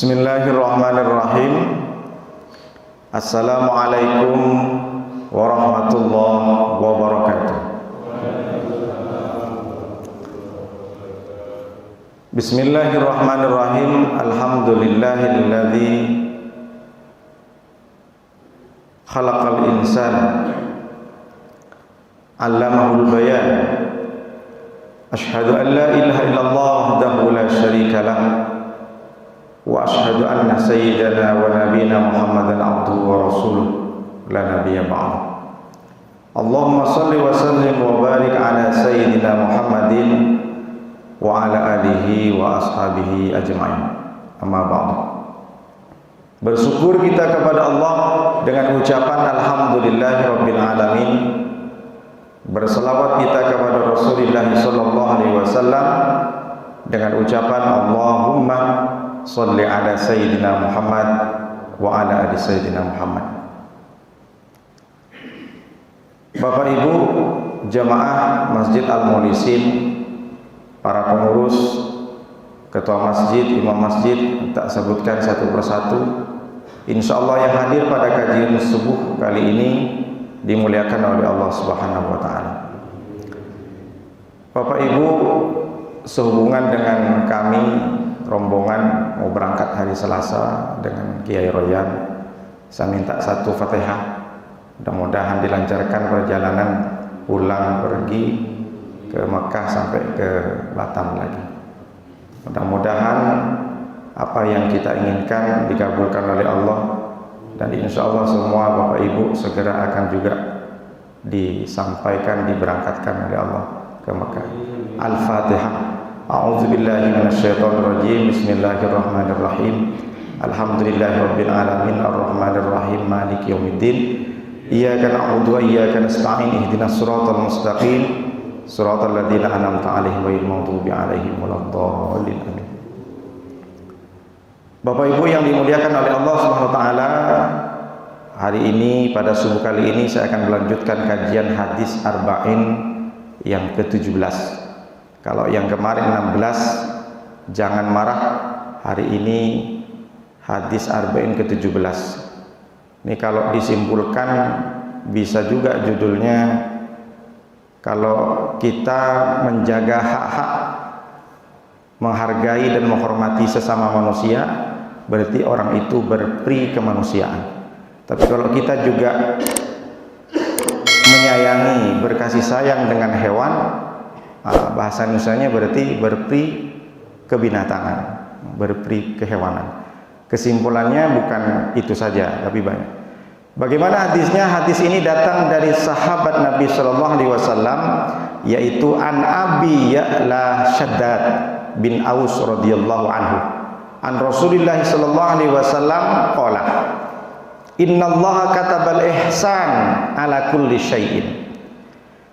Bismillahirrahmanirrahim. Assalamualaikum warahmatullahi wabarakatuh. Bismillahirrahmanirrahim. Alhamdulillahilladzi khalaqal insana 'allamahul bayan. Asyhadu an la ilaha illallah wahdahu la syarika lah. Wa asyhadu anna sayyidana wa nabiyana Muhammadan abduhu wa rasuluh la nabiyya ba'd. Allahumma shalli wa sallim wa barik ala sayyidina Muhammadin wa ala alihi wa ashabihi ajma'in. Amma ba'd. Bersyukur kita kepada Allah dengan ucapan alhamdulillahirabbil alamin. Berselawat kita kepada Rasulullah sallallahu alaihi wasallam dengan ucapan Allahumma shalli ala sayyidina Muhammad wa ala ali sayyidina Muhammad. Bapak Ibu jamaah Masjid Al-Muhlisin, para pengurus, ketua masjid, imam masjid, tak sebutkan satu persatu. Insyaallah yang hadir pada kajian subuh kali ini dimuliakan oleh Allah Subhanahu wa taala. Bapak Ibu, sehubungan dengan kami rombongan mau berangkat hari Selasa dengan Kiai Royan, saya minta satu Fatihah. Mudah-mudahan dilancarkan perjalanan pulang pergi ke Mekah sampai ke Batam lagi. Mudah-mudahan apa yang kita inginkan dikabulkan oleh Allah, dan insya Allah semua Bapak Ibu segera akan juga disampaikan, diberangkatkan oleh Allah ke Mekah. Al-Fatihah. A'udzu billahi minasyaitonir rajim. Bismillahirrahmanirrahim. Alhamdulillahirabbil alamin arrahmanir rahim maliki yaumiddin. Iyyaka na'budu wa iyyaka nasta'in ihdinas siratal mustaqim siratal ladzina an'amta 'alaihim ghairil maghdubi 'alaihim waladdallin. Amin. Bapak Ibu yang dimuliakan oleh Allah Subhanahu wa taala, hari ini pada subuh kali ini saya akan melanjutkan kajian hadis arba'in yang ke-17. Kalau yang kemarin 16, jangan marah, hari ini hadis arba'in ke-17. Ini kalau disimpulkan bisa juga judulnya, kalau kita menjaga hak-hak, menghargai dan menghormati sesama manusia, berarti orang itu berperi kemanusiaan. Tapi kalau kita juga menyayangi, berkasih sayang dengan hewan, bahasa Indonesianya berarti berperi kebinatangan, berperi kehewanan. Kesimpulannya bukan itu saja, tapi banyak. Bagaimana hadisnya? Hadis ini datang dari sahabat Nabi Shallallahu Alaihi Wasallam, yaitu an Abi Ya'la Shaddad bin Aus radhiyallahu anhu, an Rasulillah Shallallahu Alaihi Wasallam qala, Innallaha katabal ihsan ala kulli syai'in.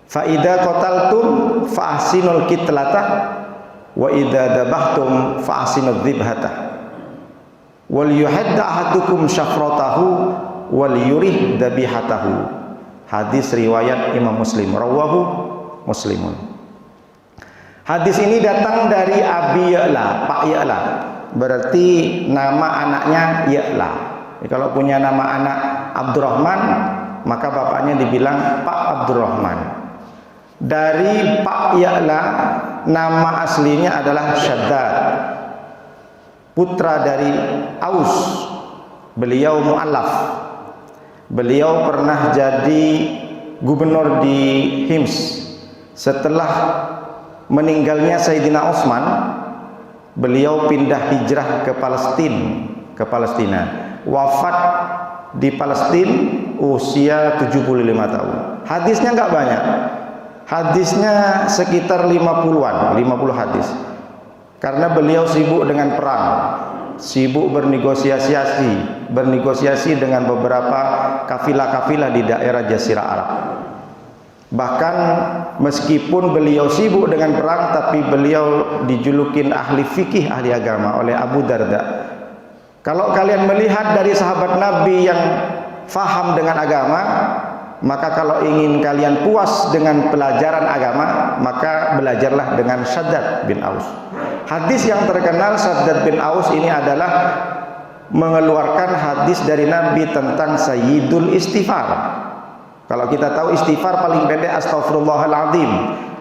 Fa idza qataltum fa ahsinul qitlata wa idza dabahtum fa ahsinudz dzibhata wal yuhadda ahadukum syafratahu wal yurih dabihatahu. Hadis riwayat Imam Muslim, rawahu Muslimun. Hadis ini datang dari Abi Ya'la, Pak Ya'la, berarti nama anaknya Ya'la. Kalau punya nama anak Abdurrahman, maka bapaknya dibilang Pak Abdurrahman. Dari Pak Ya'la, nama aslinya adalah Shaddad, putra dari Aus. Beliau mu'allaf. Beliau pernah jadi gubernur di Hims. Setelah meninggalnya Sayyidina Utsman, beliau pindah hijrah ke Palestina. Wafat di Palestina usia 75 tahun. Hadisnya enggak banyak. Hadisnya sekitar 50-an, 50 hadis. Karena beliau sibuk dengan perang, sibuk bernegosiasi dengan beberapa kafilah-kafilah di daerah Jazirah Arab. Bahkan meskipun beliau sibuk dengan perang, tapi beliau dijulukin ahli fikih, ahli agama oleh Abu Darda. Kalau kalian melihat dari sahabat Nabi yang faham dengan agama, maka kalau ingin kalian puas dengan pelajaran agama, maka belajarlah dengan Shaddad bin Aus. Hadis yang terkenal Shaddad bin Aus ini adalah mengeluarkan hadis dari Nabi tentang Sayyidul Istighfar. Kalau kita tahu istighfar paling pendek Astaghfirullahaladzim,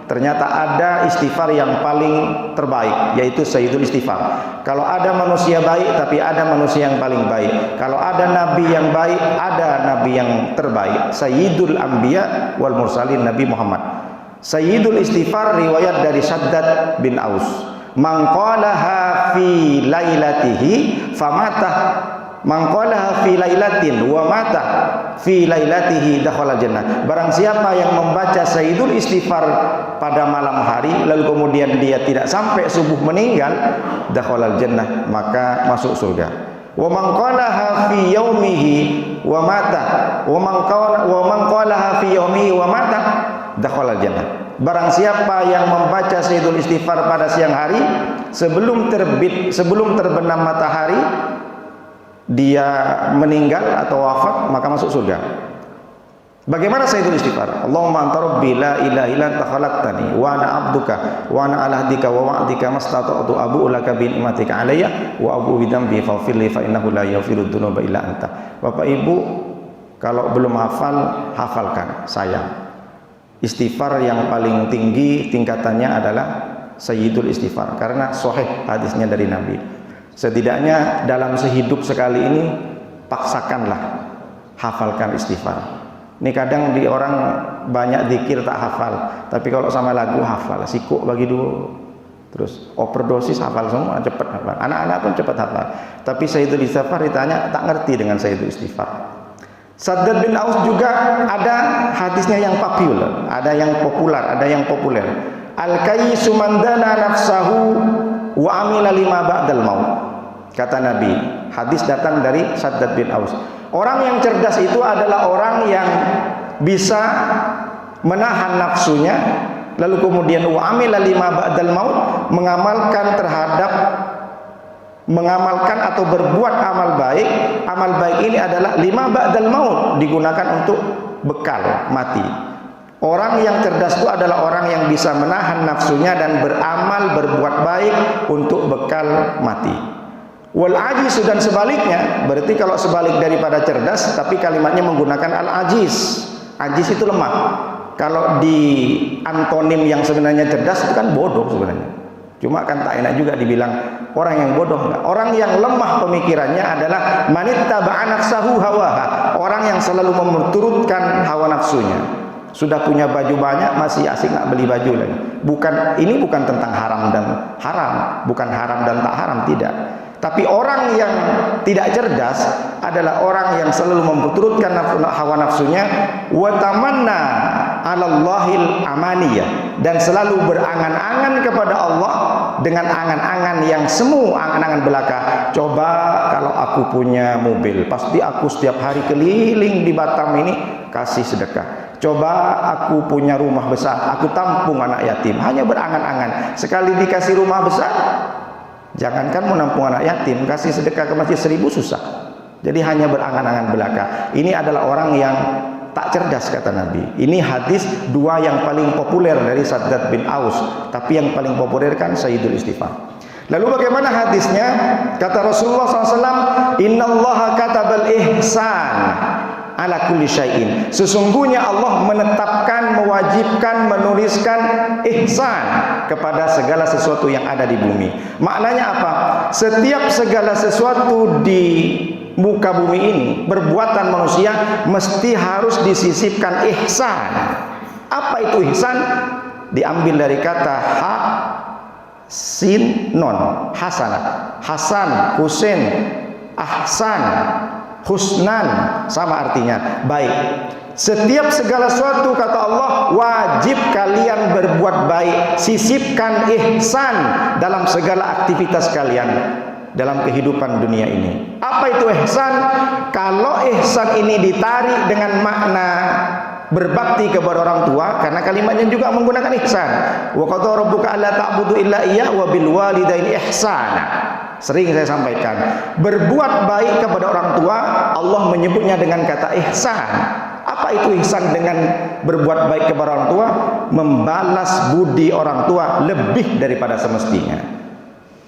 ternyata ada istighfar yang paling terbaik, yaitu Sayyidul Istighfar. Kalau ada manusia baik, tapi ada manusia yang paling baik. Kalau ada nabi yang baik, ada nabi yang terbaik. Sayyidul Anbiya wal Mursalin, Nabi Muhammad. Sayyidul Istighfar riwayat dari Shaddad bin Aus. Man qalaha fi lailatihi famata, man qalaha fi lailatin wa mata fi lailatihi dakhala jannah. Barang siapa yang membaca Sayyidul Istighfar pada malam hari lalu kemudian dia tidak sampai subuh meninggal, dakhala jannah, maka masuk surga. Wa man qalaha fi yaumihi wa mata, wa man qalaha fi yaumihi wa mata dakhala jannah. Barang siapa yang membaca Sayyidul Istighfar pada siang hari sebelum terbenam matahari, dia meninggal atau wafat, maka masuk surga. Bagaimana Sayyidul Istighfar? Allahumma anta rabbi la ilaha illa anta khalaqtani wa ana abduka wa ana ala ahdika wa wa'dika mastata'tu abu'u laka bi ni'matika alayya wa abu'u bi dhanbi faghfir li fa innahu la yaghfiru dzunuba illa anta. Bapak Ibu, kalau belum hafal, hafalkan, sayang. Istighfar yang paling tinggi tingkatannya adalah Sayyidul Istighfar, karena sahih hadisnya dari Nabi. Setidaknya dalam sehidup sekali ini paksakanlah hafalkan istighfar. Ini kadang di orang banyak zikir tak hafal, tapi kalau sama lagu hafal. Sikuk bagi dua, terus overdosis hafal semua, cepat hafal. Anak-anak pun cepat hafal. Tapi Sayyidul Istighfar ditanya tak ngerti dengan Sayyidul Istighfar. Shaddad bin Aus juga ada hadisnya yang populer, ada yang populer. Al-kayyisu man dana nafsahu wa amila lima ba'dal maut. Kata Nabi, hadis datang dari Shaddad bin Aus. Orang yang cerdas itu adalah orang yang bisa menahan nafsunya, lalu kemudian wa amila lima ba'dal maut, mengamalkan atau berbuat amal baik. Amal baik ini adalah lima ba'dal maut, digunakan untuk bekal mati. Orang yang cerdas itu adalah orang yang bisa menahan nafsunya dan beramal berbuat baik untuk bekal mati. Wal ajiz, dan sebaliknya, berarti kalau sebalik daripada cerdas, tapi kalimatnya menggunakan al ajiz. Ajiz itu lemah. Kalau di antonim yang sebenarnya cerdas itu kan bodoh sebenarnya. Cuma kan tak enak juga dibilang orang yang bodoh. Orang yang lemah pemikirannya adalah manittaba'a nafsahu hawaha, orang yang selalu menuturutkan hawa nafsunya. Sudah punya baju banyak, masih asik nak beli baju lagi. Ini bukan tentang haram dan haram, bukan haram dan tak haram, tidak. Tapi orang yang tidak cerdas adalah orang yang selalu memperturutkan hawa nafsunya, wa tamanna 'alallahil amaniyah, dan selalu berangan-angan kepada Allah dengan angan-angan yang semu, angan-angan belaka. Coba kalau aku punya mobil, pasti aku setiap hari keliling di Batam ini kasih sedekah. Coba aku punya rumah besar, aku tampung anak yatim. Hanya berangan-angan. Sekali dikasih rumah besar, jangankan menampung anak yatim, kasih sedekah ke masjid 1000 susah. Jadi hanya berangan-angan belaka. Ini adalah orang yang tak cerdas, kata Nabi. Ini hadis dua yang paling populer dari Shaddad bin Aus, tapi yang paling populer kan Sayyidul Istighfar. Lalu bagaimana hadisnya? Kata Rasulullah SAW, innallaha katabal ihsan ala kulli syai'in. Sesungguhnya Allah menetapkan, mewajibkan, menuliskan ihsan kepada segala sesuatu yang ada di bumi. Maknanya apa? Setiap segala sesuatu di muka bumi ini, perbuatan manusia mesti harus disisipkan ihsan. Apa itu ihsan? Diambil dari kata ha, sin, non, hasanah. Hasan, Husain, ahsan, husnan, sama artinya baik. Setiap segala sesuatu, kata Allah, wajib kalian berbuat baik. Sisipkan ihsan dalam segala aktivitas kalian dalam kehidupan dunia ini. Apa itu ihsan? Kalau ihsan ini ditarik dengan makna berbakti kepada orang tua, karena kalimatnya juga menggunakan ihsan. Wa qadara rabbuka alla ta'budu illa iyyahu wa bil walidaini ihsana. Sering saya sampaikan, berbuat baik kepada orang tua, Allah menyebutnya dengan kata ihsan. Apa itu ihsan dengan berbuat baik kepada orang tua? Membalas budi orang tua lebih daripada semestinya.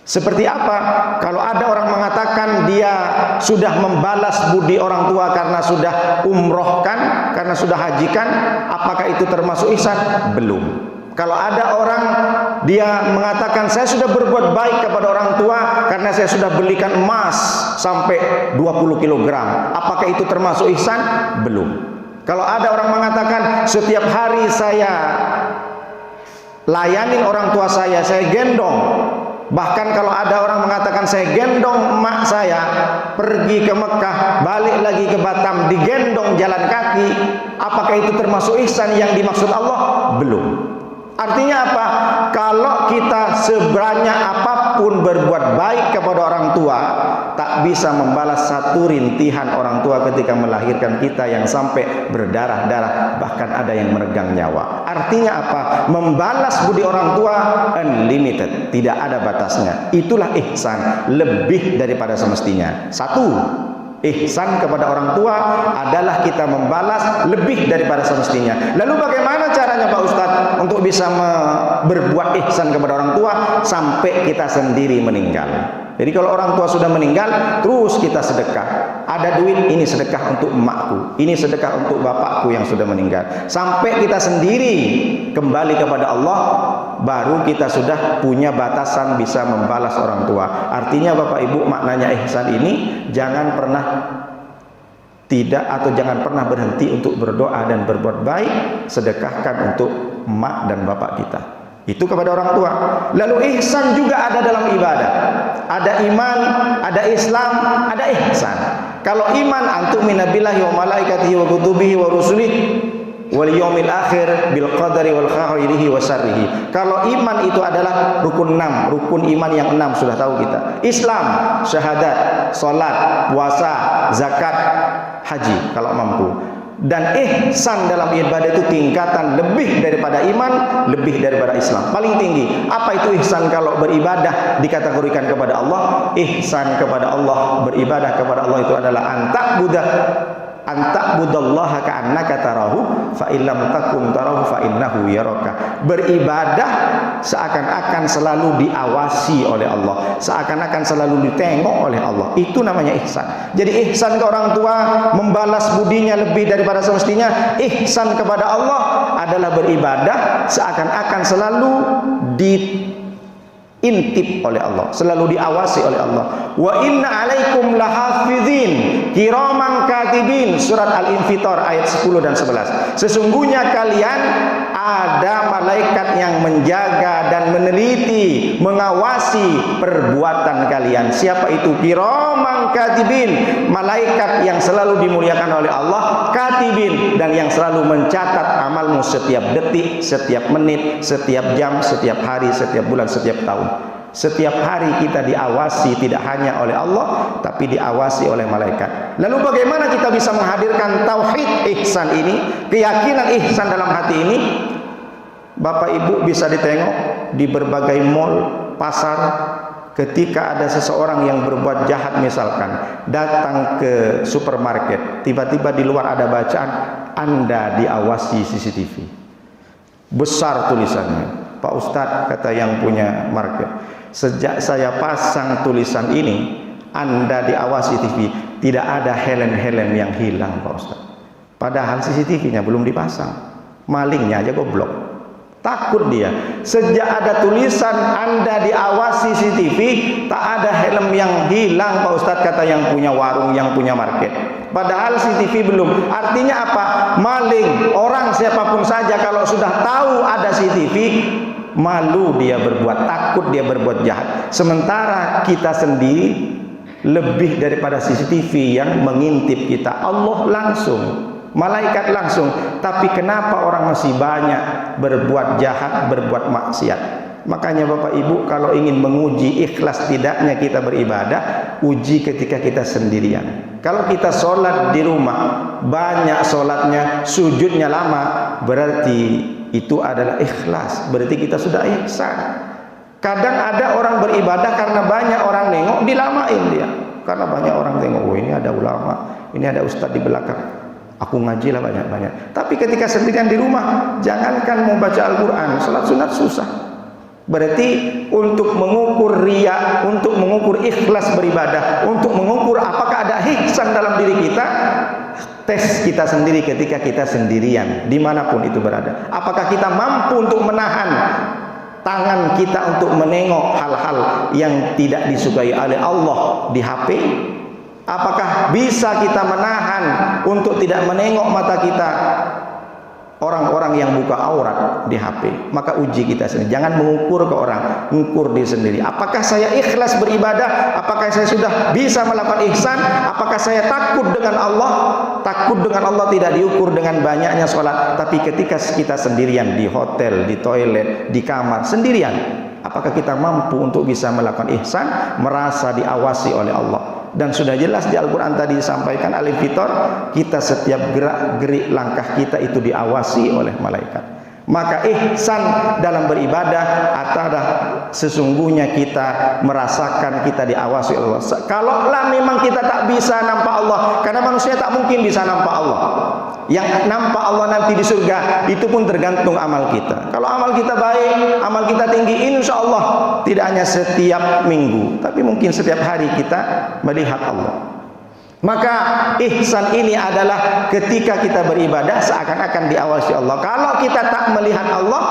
Seperti apa? Kalau ada orang mengatakan dia sudah membalas budi orang tua karena sudah umrohkan, karena sudah hajikan, apakah itu termasuk ihsan? Belum. Kalau ada orang dia mengatakan saya sudah berbuat baik kepada orang tua karena saya sudah belikan emas sampai 20 kg, apakah itu termasuk ihsan? Belum. Kalau ada orang mengatakan setiap hari saya layanin orang tua saya gendong. Bahkan kalau ada orang mengatakan saya gendong emak saya pergi ke Mekah, balik lagi ke Batam, digendong jalan kaki, apakah itu termasuk ihsan yang dimaksud Allah? Belum. Artinya apa? Kalau kita sebanyak apapun berbuat baik kepada orang tua, tak bisa membalas satu rintihan orang tua ketika melahirkan kita yang sampai berdarah-darah, bahkan ada yang meregang nyawa. Artinya apa? Membalas budi orang tua unlimited, tidak ada batasnya. Itulah ihsan, lebih daripada semestinya. Satu, ihsan kepada orang tua adalah kita membalas lebih daripada semestinya. Lalu bagaimana caranya Pak Ustadz untuk bisa berbuat ihsan kepada orang tua sampai kita sendiri meninggal? Jadi kalau orang tua sudah meninggal, terus kita sedekah. Ada duit, ini sedekah untuk emakku, ini sedekah untuk bapakku yang sudah meninggal. Sampai kita sendiri kembali kepada Allah, baru kita sudah punya batasan bisa membalas orang tua. Artinya Bapak Ibu, maknanya ihsan ini jangan pernah tidak atau jangan pernah berhenti untuk berdoa dan berbuat baik. Sedekahkan untuk emak dan bapak kita, itu kepada orang tua. Lalu ihsan juga ada dalam ibadah. Ada iman, ada Islam, ada ihsan. Kalau iman, antu'mina billahi wa malaikatihi wa kutubihi wa rusulihi wal yaumil akhir bil qadari wal khairihi wa syarrihi. Kalau iman itu adalah rukun 6, rukun iman yang 6 sudah tahu kita. Islam, syahadat, salat, puasa, zakat, haji kalau mampu. Dan ihsan dalam ibadah itu tingkatan lebih daripada iman, lebih daripada Islam, paling tinggi. Apa itu ihsan kalau beribadah dikategorikan kepada Allah? Ihsan kepada Allah, beribadah kepada Allah itu adalah anta'budallaha ka'annaka tarahu fa illam takum tarahu fa innahu yaraka. Beribadah seakan-akan selalu diawasi oleh Allah, seakan-akan selalu ditengok oleh Allah. Itu namanya ihsan. Jadi ihsan ke orang tua, membalas budinya lebih daripada semestinya. Ihsan kepada Allah adalah beribadah seakan-akan selalu diintip oleh Allah, selalu diawasi oleh Allah. Wa inna alaikum lahafizin kiraman katibin, surat Al-Infitar ayat 10 dan 11. Sesungguhnya kalian ada malaikat yang menjaga dan meneliti, mengawasi perbuatan kalian. Siapa itu? Kiraman katibin, malaikat yang selalu dimuliakan oleh Allah, katibin, dan yang selalu mencatat amalmu setiap detik, setiap menit, setiap jam, setiap hari, setiap bulan, setiap tahun. Setiap hari kita diawasi tidak hanya oleh Allah, tapi diawasi oleh malaikat. Lalu bagaimana kita bisa menghadirkan tauhid ihsan ini, keyakinan ihsan dalam hati ini? Bapak Ibu bisa ditengok di berbagai mall, pasar, ketika ada seseorang yang berbuat jahat, misalkan datang ke supermarket, tiba-tiba di luar ada bacaan Anda diawasi CCTV. Besar tulisannya. Pak Ustadz, kata yang punya market, sejak saya pasang tulisan ini Anda diawasi TV, tidak ada helm-helm yang hilang Pak Ustadz. Padahal CCTV-nya belum dipasang, malingnya aja goblok. Takut dia. Sejak ada tulisan Anda diawasi CCTV, tak ada helm yang hilang Pak Ustadz, kata yang punya warung, yang punya market. Padahal CCTV belum. Artinya apa? Maling, orang siapapun saja kalau sudah tahu ada CCTV, malu dia berbuat, takut dia berbuat jahat. Sementara kita sendiri lebih daripada CCTV yang mengintip kita, Allah langsung, malaikat langsung. Tapi kenapa orang masih banyak berbuat jahat, berbuat maksiat? Makanya Bapak Ibu, kalau ingin menguji ikhlas tidaknya kita beribadah, uji ketika kita sendirian. Kalau kita sholat di rumah, banyak sholatnya, sujudnya lama, berarti itu adalah ikhlas, berarti kita sudah ihsan. Kadang ada orang beribadah karena banyak orang nengok, dilamain dia. Karena banyak orang tengok, oh ini ada ulama, ini ada ustadz di belakang, aku ngaji lah banyak-banyak. Tapi ketika sendirian di rumah, jangankan mau baca Al-Quran, salat sunat susah. Berarti untuk mengukur riya, untuk mengukur ikhlas beribadah, untuk mengukur apakah ada ihsan dalam diri kita, tes kita sendiri ketika kita sendirian, dimanapun itu berada. Apakah kita mampu untuk menahan tangan kita untuk menengok hal-hal yang tidak disukai oleh Allah di HP? Apakah bisa kita menahan untuk tidak menengok mata kita orang-orang yang buka aurat di HP? Maka uji kita sendiri. Jangan mengukur ke orang, mengukur diri sendiri. Apakah saya ikhlas beribadah? Apakah saya sudah bisa melakukan ihsan? Apakah saya takut dengan Allah? Takut dengan Allah tidak diukur dengan banyaknya sholat, tapi ketika kita sendirian di hotel, di toilet, di kamar sendirian, apakah kita mampu untuk bisa melakukan ihsan, merasa diawasi oleh Allah? Dan sudah jelas di Al-Quran tadi disampaikan Al-Fitor, kita setiap gerak-gerik langkah kita itu diawasi oleh malaikat. Maka ihsan dalam beribadah adalah sesungguhnya kita merasakan kita diawasi oleh Allah. Kalaulah memang kita tak bisa nampak Allah, karena manusia tak mungkin bisa nampak Allah. Yang nampak Allah nanti di surga itu pun tergantung amal kita. Kalau amal kita baik, amal kita tinggi, insya Allah tidak hanya setiap minggu, tapi mungkin setiap hari kita melihat Allah. Maka ihsan ini adalah ketika kita beribadah seakan-akan diawasi Allah. Kalau kita tak melihat Allah,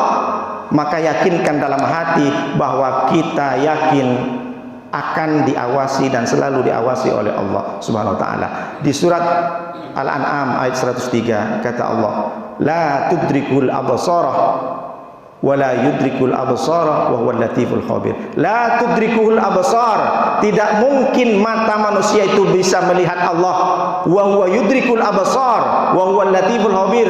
maka yakinkan dalam hati bahwa kita yakin akan diawasi dan selalu diawasi oleh Allah Subhanahu wa taala. Di surat Al-An'am ayat 103 kata Allah, la tudrikul absara wa la yudrikul absara wa huwal latiful khabir. La tudrikul absar, tidak mungkin mata manusia itu bisa melihat Allah. Wa huwa yudrikul absar wa huwal latiful khabir,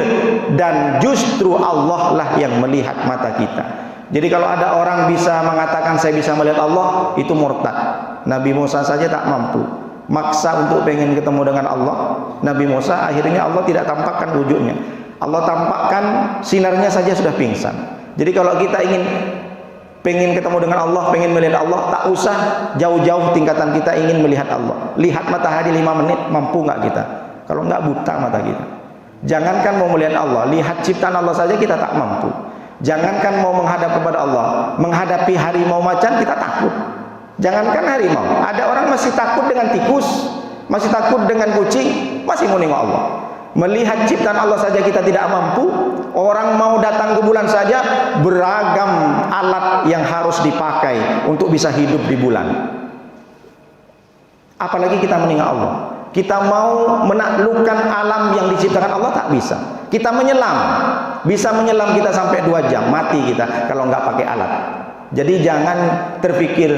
dan justru Allah lah yang melihat mata kita. Jadi kalau ada orang bisa mengatakan saya bisa melihat Allah, itu murtad. Nabi Musa saja tak mampu, maksa untuk pengen ketemu dengan Allah. Nabi Musa akhirnya Allah tidak tampakkan wujudnya. Allah tampakkan sinarnya saja sudah pingsan. Jadi kalau kita pengen ketemu dengan Allah, pengen melihat Allah, tak usah jauh-jauh tingkatan kita ingin melihat Allah. Lihat matahari 5 menit, mampu nggak kita? Kalau nggak, buta mata kita. Jangankan mau melihat Allah, lihat ciptaan Allah saja kita tak mampu. Jangankan mau menghadap kepada Allah, menghadapi harimau macan kita takut. Jangankan harimau, ada orang masih takut dengan tikus, masih takut dengan kucing, masih mau nengok Allah. Melihat ciptaan Allah saja kita tidak mampu. Orang mau datang ke bulan saja, beragam alat yang harus dipakai untuk bisa hidup di bulan. Apalagi kita meninggal Allah. Kita mau menaklukkan alam yang diciptakan Allah, tak bisa. Kita menyelam, bisa menyelam kita sampai 2 jam, mati kita kalau nggak pakai alat. Jadi jangan terpikir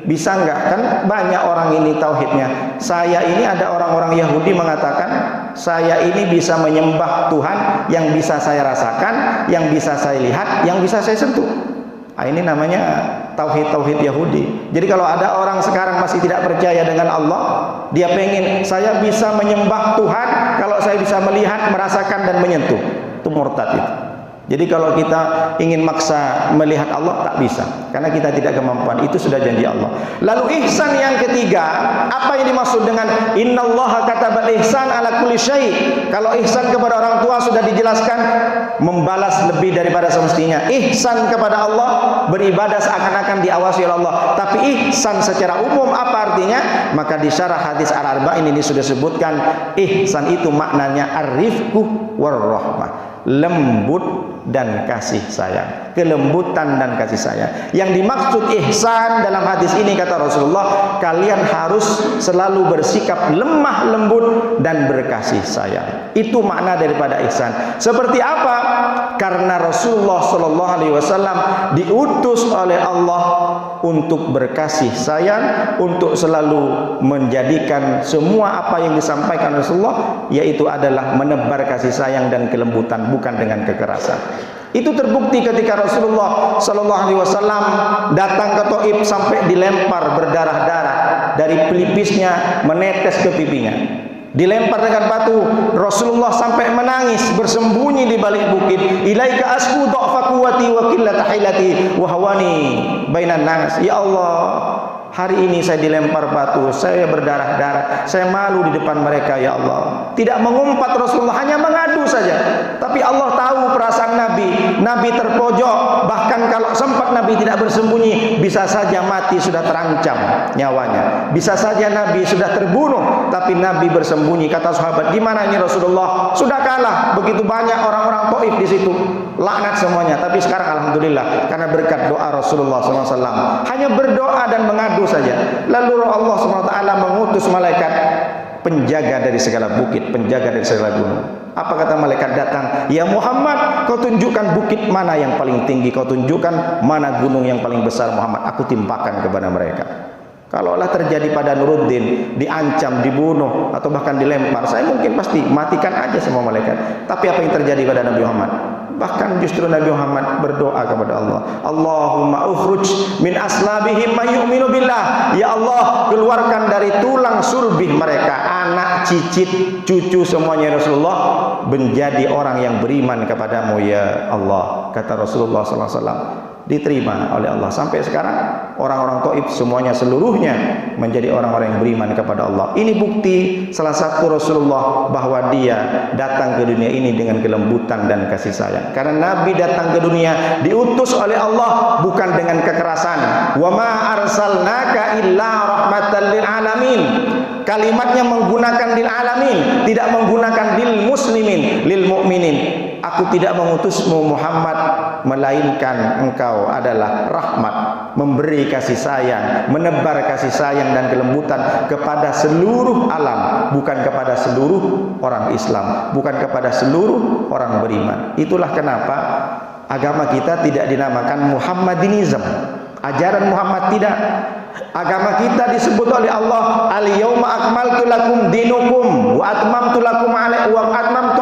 bisa nggak, kan banyak orang ini tauhidnya. Saya ini, ada orang-orang Yahudi mengatakan saya ini bisa menyembah Tuhan yang bisa saya rasakan, yang bisa saya lihat, yang bisa saya sentuh. Nah, ini namanya tauhid Yahudi. Jadi kalau ada orang sekarang masih tidak percaya dengan Allah, dia pengen saya bisa menyembah Tuhan kalau saya bisa melihat, merasakan dan menyentuh, itu murtad itu. Jadi kalau kita ingin maksa melihat Allah, tak bisa, karena kita tidak kemampuan. Itu sudah janji Allah. Lalu ihsan yang ketiga, apa yang dimaksud dengan innallaha katabal ihsan ala kulli syai'? Kalau ihsan kepada orang tua sudah dijelaskan, membalas lebih daripada semestinya. Ihsan kepada Allah, beribadah seakan-akan diawasi oleh Allah. Tapi ihsan secara umum apa artinya? Maka di syarah hadis Al-Arba'in ini sudah sebutkan, ihsan itu maknanya ar-rifqu war-rahmah, lembut dan kasih sayang, kelembutan dan kasih sayang. Yang dimaksud ihsan dalam hadis ini, kata Rasulullah, kalian harus selalu bersikap lemah lembut dan berkasih sayang. Itu makna daripada ihsan. Seperti apa? Karena Rasulullah sallallahu alaihi wasallam diutus oleh Allah untuk berkasih sayang, untuk selalu menjadikan semua apa yang disampaikan Rasulullah yaitu adalah menebar kasih sayang dan kelembutan, bukan dengan kekerasan. Itu terbukti ketika Rasulullah sallallahu alaihi wasallam datang ke Taif sampai dilempar berdarah-darah, dari pelipisnya menetes ke pipinya, dilempar dengan batu. Rasulullah sampai menangis, bersembunyi di balik bukit. Ilaika asku dha'fa quwwati wa qillata hilati wa hawani bainan nas. Ya Allah, hari ini saya dilempar batu, saya berdarah-darah, saya malu di depan mereka. Ya Allah, tidak mengumpat Rasulullah, hanya mengadu saja. Tapi Allah tahu perasaan Nabi. Nabi terpojok, bahkan kalau sempat sahabat Nabi tidak bersembunyi, bisa saja mati, sudah terancam nyawanya, bisa saja Nabi sudah terbunuh, tapi Nabi bersembunyi. Kata sahabat, gimana ini Rasulullah? Sudah kalah, begitu banyak orang-orang Taif di situ, laknat semuanya. Tapi sekarang alhamdulillah, karena berkat doa Rasulullah SAW, hanya berdoa dan mengadu saja, lalu Allah SWT mengutus malaikat penjaga dari segala bukit, penjaga dari segala gunung. Apa kata malaikat datang? Ya Muhammad, kau tunjukkan bukit mana yang paling tinggi, kau tunjukkan mana gunung yang paling besar Muhammad, aku timpakan kepada mereka. Kalaulah terjadi pada Nuruddin, diancam, dibunuh, atau bahkan dilempar, saya mungkin pasti matikan aja semua malaikat. Tapi apa yang terjadi pada Nabi Muhammad? Bahkan justru Nabi Muhammad berdoa kepada Allah, Allahumma ukhruj min aslabihim may yu'minu billah. Ya Allah, keluarkan dari tulang sulbih mereka, anak, cicit, cucu semuanya Rasulullah, menjadi orang yang beriman kepadamu ya Allah. Kata Rasulullah SAW, diterima oleh Allah. Sampai sekarang orang-orang Taif semuanya seluruhnya menjadi orang-orang yang beriman kepada Allah. Ini bukti salah satu Rasulullah bahwa dia datang ke dunia ini dengan kelembutan dan kasih sayang. Karena Nabi datang ke dunia diutus oleh Allah bukan dengan kekerasan. Wa ma arsalnaka illa rahmatan lil alamin. Kalimatnya menggunakan lil alamin, tidak menggunakan lil muslimin, lil mu'minin. Aku tidak mengutusmu Muhammad, melainkan engkau adalah rahmat, memberi kasih sayang, menebar kasih sayang dan kelembutan kepada seluruh alam, bukan kepada seluruh orang Islam, bukan kepada seluruh orang beriman. Itulah kenapa agama kita tidak dinamakan Muhammadinism, ajaran Muhammad tidak. Agama kita disebut oleh Allah, al-yauma akmaltu lakum dinukum wa atmamtu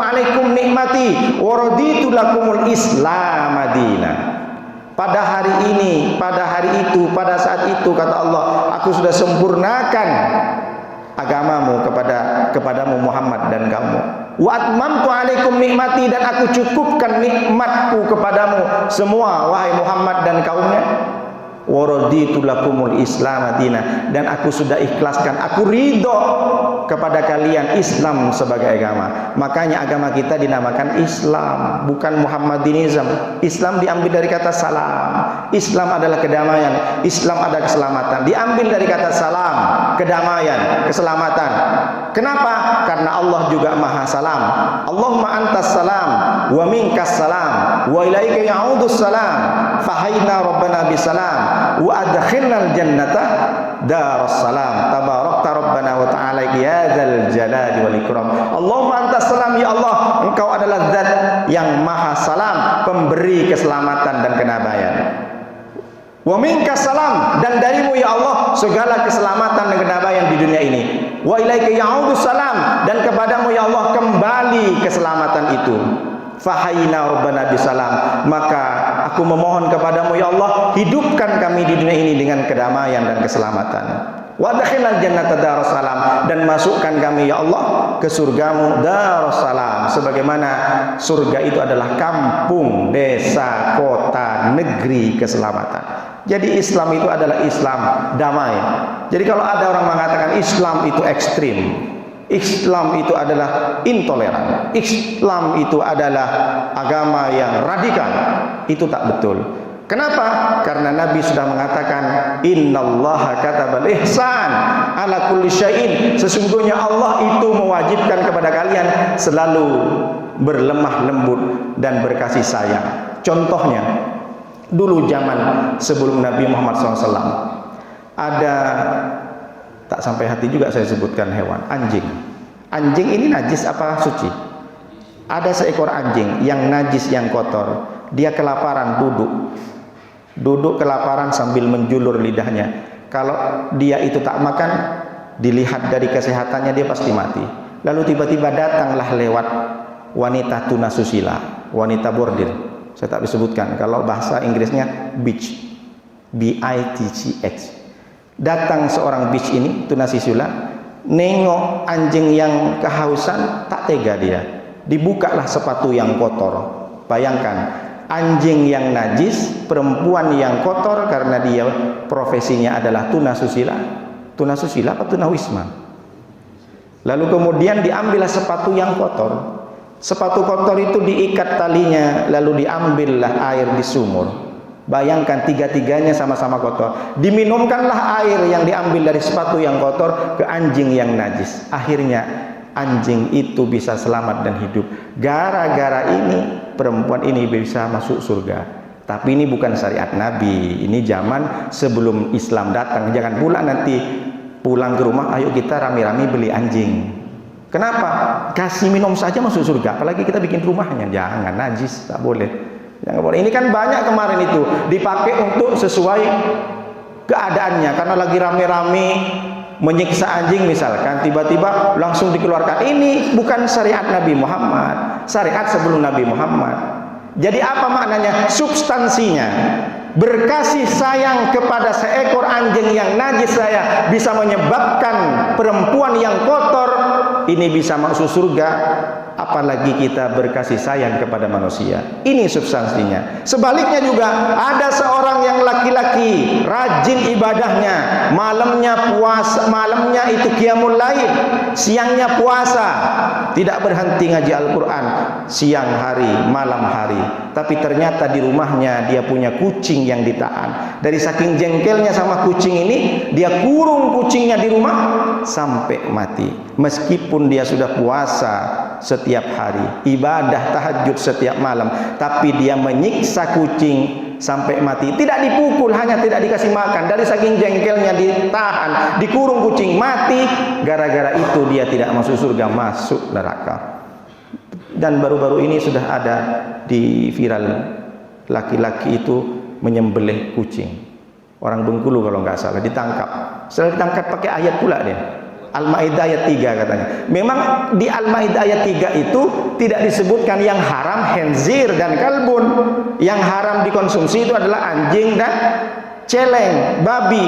alaikum nikmati wa raditu lakumul Islam madinah. Pada hari ini, pada hari itu, pada saat itu, kata Allah, aku sudah sempurnakan agamamu kepadamu Muhammad dan kamu. Wa atmamtu alaikum nikmati, dan aku cukupkan nikmatku kepadamu semua wahai Muhammad dan kaumnya. Wa raditu lakumul Islam madinah, dan aku sudah ikhlaskan, aku ridho kepada kalian Islam sebagai agama. Makanya agama kita dinamakan Islam, bukan Muhammadinism. Islam diambil dari kata salam. Islam adalah kedamaian, Islam adalah keselamatan. Diambil dari kata salam, kedamaian, keselamatan. Kenapa? Karena Allah juga Maha Salam. Allahumma antas salam wa minkas salam wa ilaika ya'udus salam. Fahayna rabbana bisalam wa adkhilnal jannata darus salam. Tabarakta rabbana wa ta'ala ya dzal jalali wal ikram. Allahumma antas salam, ya Allah, engkau adalah zat yang Maha Salam, pemberi keselamatan dan kedamaian. Wa minkas salam, dan darimu ya Allah segala keselamatan dan kedamaian di dunia ini. Wa ilaika ya'udus salam, dan kepadamu ya Allah kembali keselamatan itu. Fahayna rabbana bisalam, maka aku memohon kepadamu ya Allah, hidupkan kami di dunia ini dengan kedamaian dan keselamatan. Wa adkhilnal jannata darussalam, dan masukkan kami ya Allah ke surgamu darussalam, sebagaimana surga itu adalah kampung, desa, kota, negeri keselamatan. Jadi Islam itu adalah Islam damai. Jadi kalau ada orang mengatakan Islam itu ekstrim, Islam itu adalah intoleran, Islam itu adalah agama yang radikal, itu tak betul. Kenapa? Karena Nabi sudah mengatakan innallaha katabal ihsan ala kulli syai'in, sesungguhnya Allah itu mewajibkan kepada kalian selalu berlemah lembut dan berkasih sayang. Contohnya, dulu zaman sebelum Nabi Muhammad SAW ada, tak sampai hati juga saya sebutkan hewan, anjing. Anjing ini najis apa suci? Ada seekor anjing yang najis, yang kotor. Dia kelaparan, duduk kelaparan sambil menjulur lidahnya. Kalau dia itu tak makan, dilihat dari kesehatannya dia pasti mati. Lalu tiba-tiba datanglah lewat wanita tunasusila, wanita bordir. Saya tak disebutkan, kalau bahasa Inggrisnya bitch, B-I-T-C-H. Datang seorang bitch ini, tunasusila, nengok anjing yang kehausan, tak tega dia. Dibukalah sepatu yang kotor. Bayangkan, anjing yang najis, perempuan yang kotor, karena dia profesinya adalah tunasusila. Tunasusila apa tunawisma? Lalu kemudian diambillah sepatu yang kotor. Sepatu kotor itu diikat talinya, lalu diambillah air di sumur. Bayangkan tiga-tiganya sama-sama kotor. Diminumkanlah air yang diambil dari sepatu yang kotor ke anjing yang najis. Akhirnya anjing itu bisa selamat dan hidup. Gara-gara ini perempuan ini bisa masuk surga. Tapi ini bukan syariat Nabi. Ini zaman sebelum Islam datang. Jangan pula nanti pulang ke rumah, ayo kita rame-rame beli anjing. Kenapa? Kasih minum saja masuk surga. Apalagi kita bikin rumahnya. Jangan, najis, tak boleh. Jangan boleh. Ini kan banyak kemarin itu dipakai untuk sesuai keadaannya. Karena lagi rame-rame menyiksa anjing misalkan, tiba-tiba langsung dikeluarkan. Ini bukan syariat Nabi Muhammad. Syariat sebelum Nabi Muhammad. Jadi apa maknanya? Substansinya, berkasih sayang kepada seekor anjing yang najis saya bisa menyebabkan perempuan yang kotor ini bisa masuk surga. Apalagi kita berkasih sayang kepada manusia. Ini substansinya. Sebaliknya juga ada seorang yang laki-laki rajin ibadahnya, malamnya puasa, malamnya itu qiyamul lail, siangnya puasa, tidak berhenti ngaji Al-Quran siang hari, malam hari. Tapi ternyata di rumahnya dia punya kucing yang ditahan. Dari saking jengkelnya sama kucing ini, dia kurung kucingnya di rumah sampai mati. Meskipun dia sudah puasa setiap hari, ibadah tahajud setiap malam, tapi dia menyiksa kucing sampai mati. Tidak dipukul, hanya tidak dikasih makan. Dari saking jengkelnya ditahan, dikurung kucing, mati. Gara-gara itu dia tidak masuk surga, masuk neraka. Dan baru-baru ini sudah ada di viral, laki-laki itu menyembelih kucing. Orang Bengkulu kalau nggak salah, ditangkap. Setelah ditangkap pakai ayat pula dia. Al-Maidah ayat 3 katanya. Memang di Al-Maidah ayat 3 itu tidak disebutkan yang haram khinzir dan kalbun. Yang haram dikonsumsi itu adalah anjing dan celeng, babi.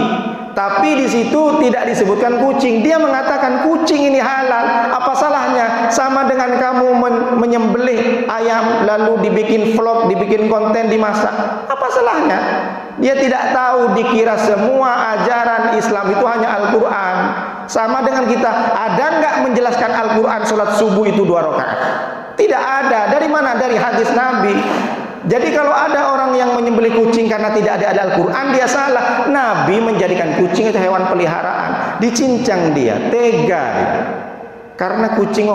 Tapi di situ tidak disebutkan kucing. Dia mengatakan kucing ini halal. Apa salahnya? Sama dengan kamu menyembelih ayam lalu dibikin vlog, dibikin konten, dimasak. Apa salahnya? Dia tidak tahu, dikira semua ajaran Islam itu hanya Al-Quran. Sama dengan kita, ada nggak menjelaskan Al-Quran sholat subuh itu 2 rakaat? Tidak ada. Dari mana? Dari hadis Nabi. Jadi kalau ada orang yang menyembelih kucing karena tidak ada Al-Quran, dia salah. Nabi menjadikan kucing itu hewan peliharaan. Dicincang dia, tega dia. Karena kucing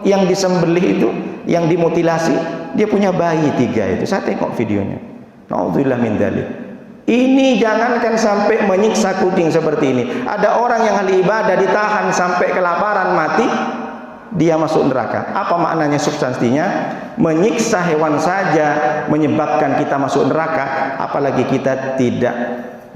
yang disembelih itu, yang dimutilasi, dia punya bayi 3 itu. Saya tengok videonya. Na'udzubillah min dzalik. Ini jangankan sampai menyiksa kucing seperti ini. Ada orang yang ahli ibadah ditahan sampai kelaparan mati, dia masuk neraka. Apa maknanya substansinya? Menyiksa hewan saja menyebabkan kita masuk neraka, apalagi kita tidak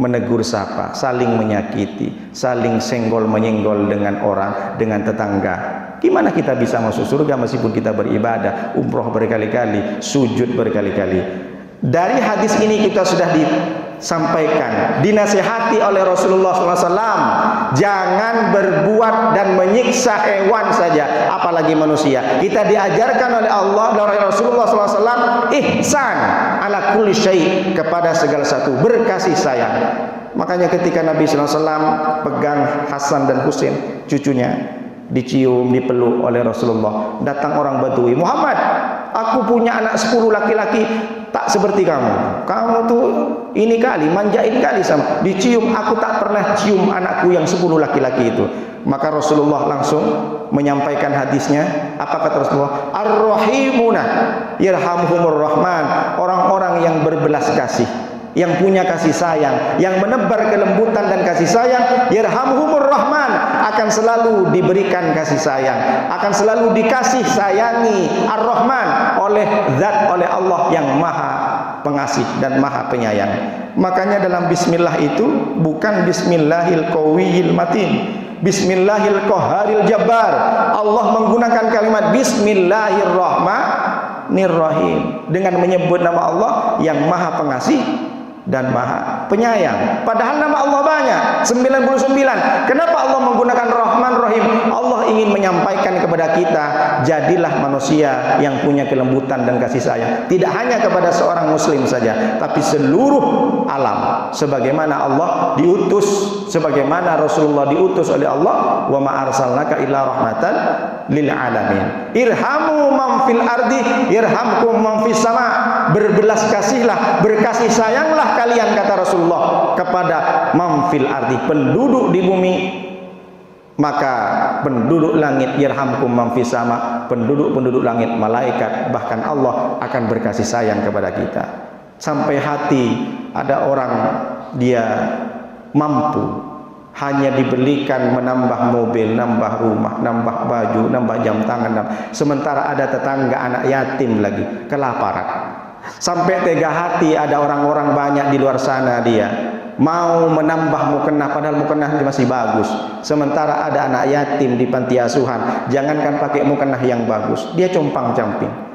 menegur sapa, saling menyakiti, saling senggol menyenggol dengan orang, dengan tetangga. Gimana kita bisa masuk surga meskipun kita beribadah, umroh berkali-kali, sujud berkali-kali? Dari hadis ini kita sudah disampaikan, dinasihati oleh Rasulullah SAW, jangan berbuat dan menyiksa hewan saja, apalagi manusia. Kita diajarkan oleh Allah dan oleh Rasulullah SAW ihsan ala kulli syai', kepada segala satu, berkasih sayang. Makanya ketika Nabi SAW pegang Hasan dan Husain, cucunya, dicium, dipeluk oleh Rasulullah, datang orang Badui, Muhammad, aku punya anak 10 laki-laki, tak seperti kamu. Kamu tuh ini kali, manjain kali sama. Dicium, aku tak pernah cium anakku yang 10 laki-laki itu. Maka Rasulullah langsung menyampaikan hadisnya. Apa kata Rasulullah? Ar-Rahimuna yarhamuhumur Rahman. Orang-orang yang berbelas kasih, yang punya kasih sayang, yang menebar kelembutan dan kasih sayang, yarhamuhumur Rahman, akan selalu diberikan kasih sayang, akan selalu dikasih sayangi Ar-Rahman oleh zat, oleh Allah yang maha pengasih dan maha penyayang. Makanya dalam bismillah itu bukan bismillahil qawiyil matin, bismillahil qahharil jabbar. Allah menggunakan kalimat bismillahirrahmanirrahim dengan menyebut nama Allah yang maha pengasih dan maha penyayang. Padahal nama Allah banyak, 99. Kenapa Allah menggunakan Rahman Rahim? Allah ingin menyampaikan kepada kita, jadilah manusia yang punya kelembutan dan kasih sayang, tidak hanya kepada seorang muslim saja, tapi seluruh alam. sebagaimana Allah diutus, sebagaimana Rasulullah diutus oleh Allah, wa ma arsalnaka illa rahmatan lil alamin. Irhamu man fil ardi irhamkum man fis sama. Berbelas kasihlah, berkasih sayanglah kalian, kata Rasulullah, kepada man fil ardi, penduduk di bumi, maka penduduk langit yarhamkum man fis sama, penduduk langit, malaikat, bahkan Allah akan berkasih sayang kepada kita. Sampai hati ada orang dia mampu hanya dibelikan menambah mobil, nambah rumah, nambah baju, nambah jam tangan, sementara ada tetangga anak yatim lagi kelaparan. Sampai tega hati ada orang-orang banyak di luar sana dia mau menambah mukena, padahal mukena masih bagus, sementara ada anak yatim di panti asuhan, jangankan pakai mukena yang bagus, dia compang-camping.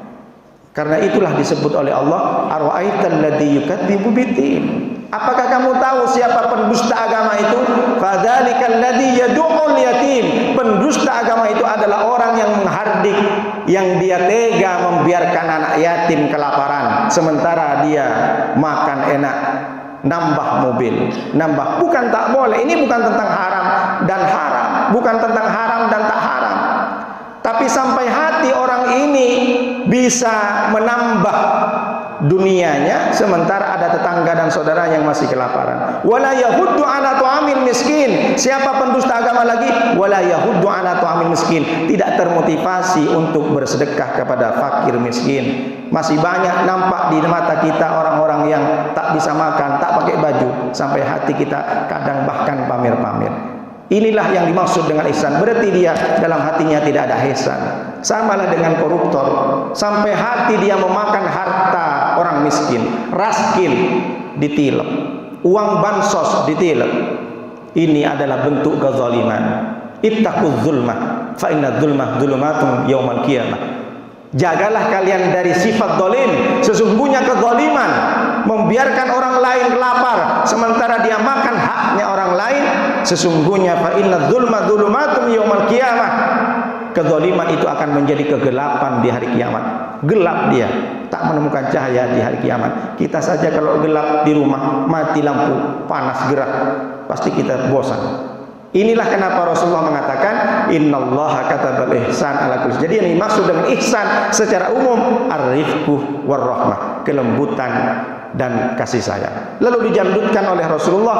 Karena itulah disebut oleh Allah, ara'aital ladzi yukadzibu biddin. Apakah kamu tahu siapa pendusta agama itu? Fadzalikal ladzi yad'ul yatim. Pendusta agama itu adalah orang yang menghardik, yang dia tega membiarkan anak yatim kelaparan, sementara dia makan enak, nambah mobil, nambah. Bukan tak boleh, ini bukan tentang haram dan haram, bukan tentang haram dan tak haram. Tapi sampai hati orang ini bisa menambah dunianya, sementara ada tetangga dan saudara yang masih kelaparan. Wala yahuddu ala tu'amil miskin. Siapa pendusta agama lagi? Wala yahuddu ala tu'amil miskin. Tidak termotivasi untuk bersedekah kepada fakir miskin. Masih banyak nampak di mata kita orang-orang yang tak bisa makan, tak pakai baju, sampai hati kita kadang bahkan pamer-pamer. Inilah yang dimaksud dengan ihsan. Berarti dia dalam hatinya tidak ada ihsan. Samalah dengan koruptor, sampai hati dia memakan harta orang miskin, raskin ditilep, uang bansos ditilep. Ini adalah bentuk kezaliman. Ittaquz zulmah fa inna dzulmah dzulumatun yaumal qiyamah. Jagalah kalian dari sifat zalim. Sesungguhnya kezaliman, membiarkan orang lain lapar sementara dia makan haknya orang lain. Sesungguhnya fa inna dzulma dzulumatun yaumal qiyamah. Kezaliman itu akan menjadi kegelapan di hari kiamat. Gelap dia, tak menemukan cahaya di hari kiamat. Kita saja kalau gelap di rumah, mati lampu, panas gerah, pasti kita bosan. Inilah kenapa Rasulullah mengatakan innallaha katabal ihsan ala kulli. Jadi yang dimaksud dengan ihsan secara umum ar-rifqu war-rahmah, kelembutan dan kasih sayang. Lalu dijandutkan oleh Rasulullah,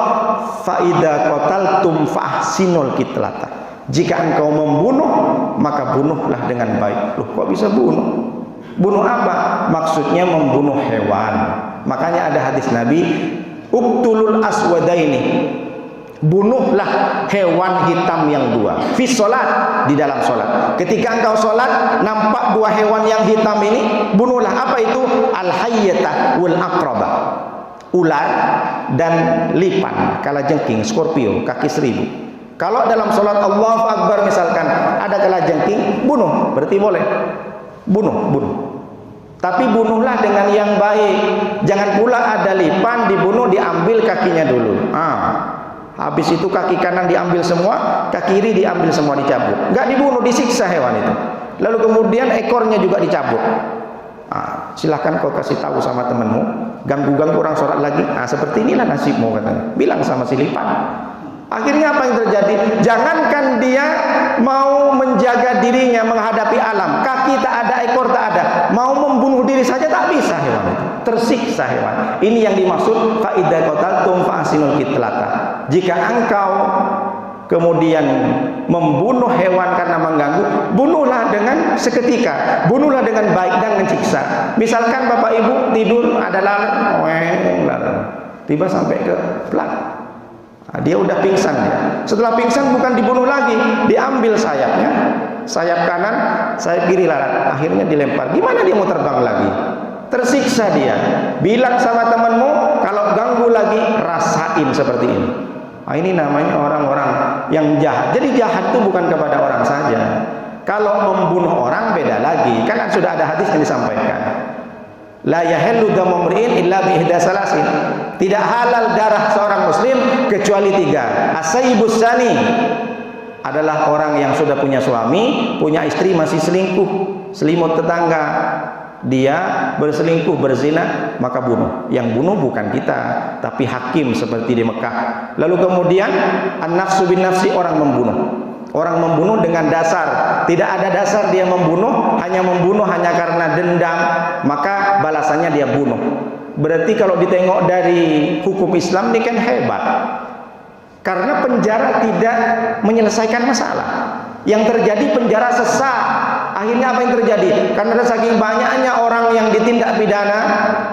fa idza qataltum fa ahsinul qitlata. Jika engkau membunuh, maka bunuhlah dengan baik. Loh, kok bisa bunuh? Bunuh apa? Maksudnya membunuh hewan. Makanya ada hadis Nabi, uqtulul aswadaini. Bunuhlah hewan hitam yang dua. Fi sholat, di dalam sholat. Ketika engkau sholat, nampak dua hewan yang hitam ini, bunuhlah. Apa itu? Al-hayyata wal aqrabah. Ular dan lipan, kalajengking, skorpio, kaki seribu. Kalau dalam sholat Allahu Akbar misalkan ada kalajengking, bunuh, berarti boleh. Bunuh. Tapi bunuhlah dengan yang baik. Jangan pula ada lipan dibunuh, diambil kakinya dulu. Habis itu kaki kanan diambil semua, kaki kiri diambil semua, dicabut. Enggak dibunuh, disiksa hewan itu. Lalu kemudian ekornya juga dicabut. Silahkan kau kasih tahu sama temanmu, ganggu-ganggu orang sholat lagi. Seperti inilah nasibmu, katanya. Bilang sama si lipan. Akhirnya apa yang terjadi? Jangankan dia mau menjaga dirinya menghadapi alam, kaki tak ada, ekor tak ada, mau membunuh diri saja tak bisa hewan itu. Tersiksa hewan. Ini yang dimaksud fa idza qataltum fa ahsinul qitlata. Jika engkau kemudian membunuh hewan karena mengganggu, bunuhlah dengan seketika, bunuhlah dengan baik dan menyiksa. Misalkan bapak ibu tidur, ada lalat, tiba sampai ke pelat. Dia udah pingsan dia. Setelah pingsan bukan dibunuh lagi, diambil sayapnya, sayap kanan, sayap kiri lalat, akhirnya dilempar. Gimana dia mau terbang lagi? Tersiksa dia. Bilang sama temanmu, kalau ganggu lagi rasain seperti ini. Ini namanya orang-orang yang jahat. Jadi jahat itu bukan kepada orang saja. Kalau membunuh orang beda lagi. Kan sudah ada hadis yang disampaikan. La yahillu damu mri'in illa bi ihda salasin. Tidak halal darah seorang muslim kecuali tiga. Asaibus sani adalah orang yang sudah punya suami, punya istri masih selingkuh, selimut tetangga, dia berselingkuh, berzina, maka bunuh. Yang bunuh bukan kita, tapi hakim seperti di Mekah. Lalu kemudian an-nafsu bin nafsi, orang membunuh. Orang membunuh dengan dasar, tidak ada dasar dia membunuh hanya karena dendam, maka balasannya dia bunuh. Berarti kalau ditengok dari hukum Islam ini kan hebat. Karena penjara tidak menyelesaikan masalah. Yang terjadi penjara sesak. Akhirnya apa yang terjadi? Karena saking banyaknya orang yang ditindak pidana,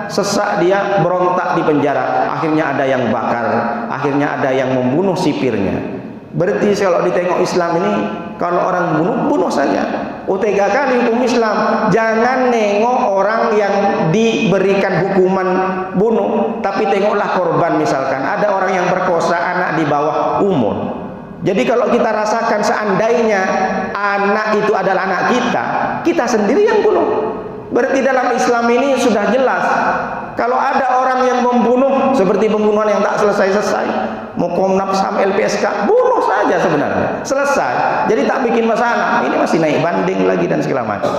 sesak dia, berontak di penjara. Akhirnya ada yang bakar, akhirnya ada yang membunuh sipirnya. Berarti kalau ditengok Islam ini, kalau orang bunuh saja. Tega kali hukum Islam. Jangan nengok orang yang diberikan hukuman bunuh, tapi tengoklah korban. Misalkan ada orang yang perkosa anak di bawah umur. Jadi kalau kita rasakan seandainya anak itu adalah anak kita sendiri yang bunuh. Berarti dalam Islam ini sudah jelas, kalau ada orang yang membunuh seperti pembunuhan yang tak selesai-selesai, mau Komnas HAM, LPSK, bunuh saja sebenarnya, selesai. Jadi tak bikin masalah. Ini masih naik banding lagi dan segala macam.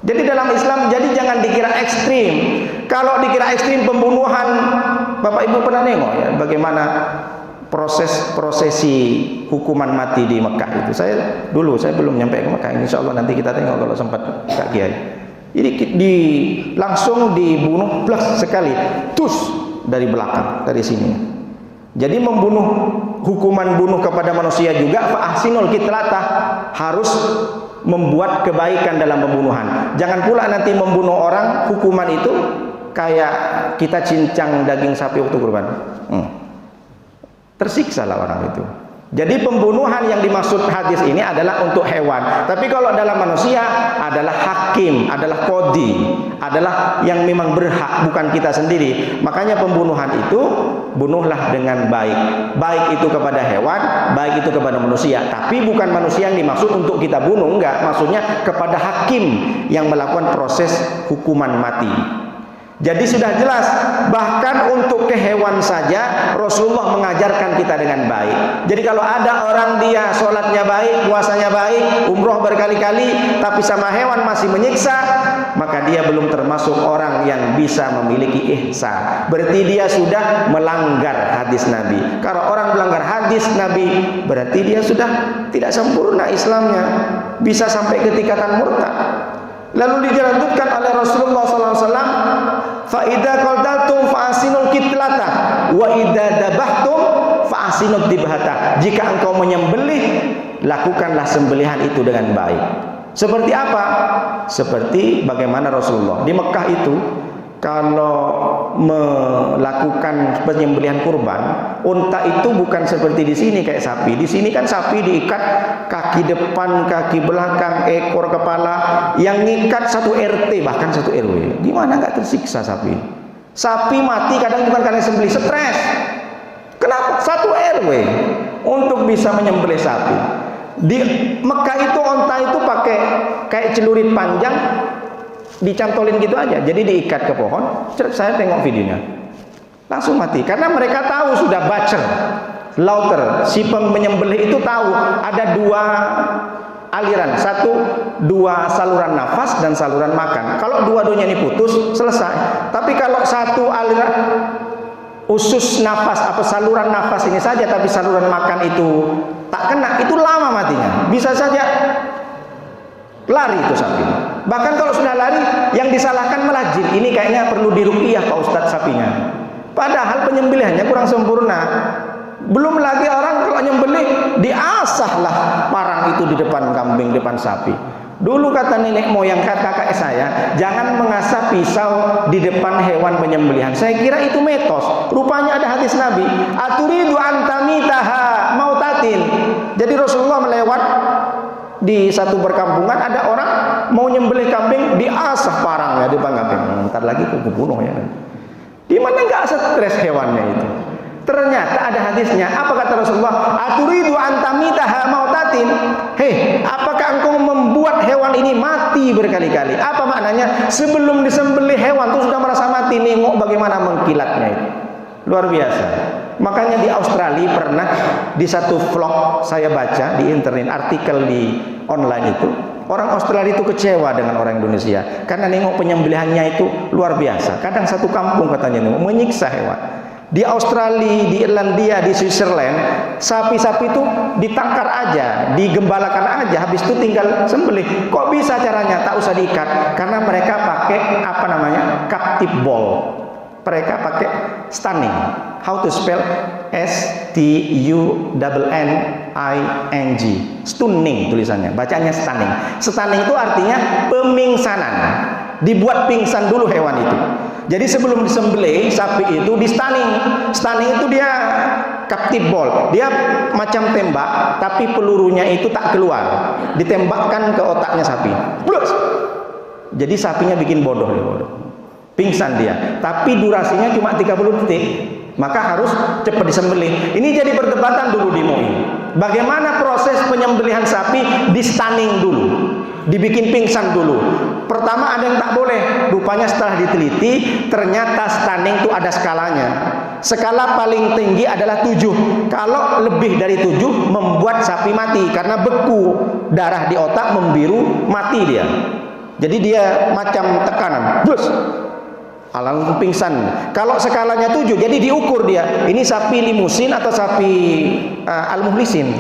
Jadi dalam Islam, jadi jangan dikira ekstrim. Kalau dikira ekstrim pembunuhan, Bapak Ibu pernah nengok ya bagaimana prosesi hukuman mati di Mekah itu. Saya belum nyampe ke Mekah. Insya Allah nanti kita tengok kalau sempat Kak Kiai. Jadi langsung dibunuh plus sekali, tus dari belakang, dari sini. Jadi membunuh, hukuman bunuh kepada manusia juga fa ahsinul qitlatah, harus membuat kebaikan dalam pembunuhan. Jangan pula nanti membunuh orang, hukuman itu kayak kita cincang daging sapi waktu kurban. Tersiksalah orang itu. Jadi pembunuhan yang dimaksud hadis ini adalah untuk hewan. Tapi kalau dalam manusia adalah hakim, adalah qadhi, adalah yang memang berhak, bukan kita sendiri. Makanya pembunuhan itu bunuhlah dengan baik. Baik itu kepada hewan, baik itu kepada manusia. Tapi bukan manusia yang dimaksud untuk kita bunuh, enggak. Maksudnya kepada hakim yang melakukan proses hukuman mati. Jadi sudah jelas, bahkan untuk ke hewan saja Rasulullah mengajarkan kita dengan baik. Jadi kalau ada orang dia sholatnya baik, puasanya baik, umroh berkali-kali, tapi sama hewan masih menyiksa, maka dia belum termasuk orang yang bisa memiliki ihsan. Berarti dia sudah melanggar hadis Nabi. Kalau orang melanggar hadis Nabi, berarti dia sudah tidak sempurna Islamnya, bisa sampai ke tingkatan murtad. Lalu dilanjutkan oleh Rasulullah SAW, fa idza qataltum fa asinul qitlata wa idza dabahtum fa asinud dibhata. Jika engkau menyembelih, lakukanlah sembelihan itu dengan baik. Seperti apa? Seperti bagaimana Rasulullah di Mekah itu kalau melakukan penyembelihan kurban, unta itu bukan seperti di sini kayak sapi. Di sini kan sapi diikat kaki depan, kaki belakang, ekor, kepala. Yang ngikat satu RT, bahkan satu RW. Gimana nggak tersiksa sapi? Sapi mati kadang bukan karena sembelih, stres. Kenapa? Satu RW untuk bisa menyembelih sapi. Di Mekah itu unta itu pakai kayak celurit panjang, dicantolin gitu aja, jadi diikat ke pohon. Saya tengok videonya, langsung mati. Karena mereka tahu sudah bacer, lauter, si penyembelih itu tahu ada dua aliran, dua saluran nafas dan saluran makan. Kalau dua-duanya ini putus, selesai. Tapi kalau satu aliran usus nafas apa saluran nafas ini saja, tapi saluran makan itu tak kena, itu lama matinya. Bisa saja lari itu sapi. Bahkan kalau sudah lari, yang disalahkan malah jin. Ini kayaknya perlu diruqyah Pak Ustadz sapinya. Padahal penyembelihannya kurang sempurna. Belum lagi orang kalau nyembelih diasahlah parang itu di depan kambing, depan sapi. Dulu kata nenek moyang, kata kakek saya, jangan mengasah pisau di depan hewan penyembelihan. Saya kira itu metos. Rupanya ada hadis Nabi, aturidu antamitaha mautatin. Jadi Rasulullah melewat di satu perkampungan, ada orang mau nyembelih kambing, diasah parangnya di depan kambing. Ntar lagi aku bunuh ya. Di mana nggak stres hewannya itu? Ternyata ada hadisnya. Apa kata Rasulullah? Aturidu antamitaha mautatin. Hei, apakah engkau membuat hewan ini mati berkali-kali? Apa maknanya? Sebelum disembelih hewan itu sudah merasa mati. Nengok bagaimana mengkilatnya itu. Luar biasa. Makanya di Australia pernah di satu vlog saya baca di internet, artikel di online itu, Orang Australia itu kecewa dengan orang Indonesia karena nengok penyembelihannya itu luar biasa. Kadang satu kampung katanya nengok menyiksa hewan. Di Australia, di Irlandia, di Switzerland, sapi-sapi itu ditangkar aja, digembalakan aja, habis itu tinggal sembelih. Kok bisa caranya? Tak usah diikat, karena mereka pakai apa namanya? Captive ball. Mereka pakai stunning. How to spell? S-T-U-N-N-I-N-G. Stunning tulisannya, bacanya stunning. Stunning itu artinya pemingsanan. Dibuat pingsan dulu hewan itu. Jadi sebelum disembelih sapi itu di stunning. Stunning itu dia captive ball. Dia macam tembak, tapi pelurunya itu tak keluar. Ditembakkan ke otaknya sapi. Plus. Jadi sapinya bikin bodoh. Pingsan dia. Tapi durasinya cuma 30 detik. Maka harus cepat disembelih. Ini jadi perdebatan dulu di MUI. Bagaimana proses penyembelihan sapi? Di stunning dulu. Dibikin pingsan dulu. Pertama ada yang tak boleh. Rupanya setelah diteliti, ternyata stunning itu ada skalanya. Skala paling tinggi adalah 7. Kalau lebih dari 7 membuat sapi mati karena beku darah di otak, membiru, mati dia. Jadi dia macam tekanan. Bus. Langsung pingsan. Kalau skalanya 7, jadi diukur dia. Ini sapi limusin atau sapi al-muhlisin.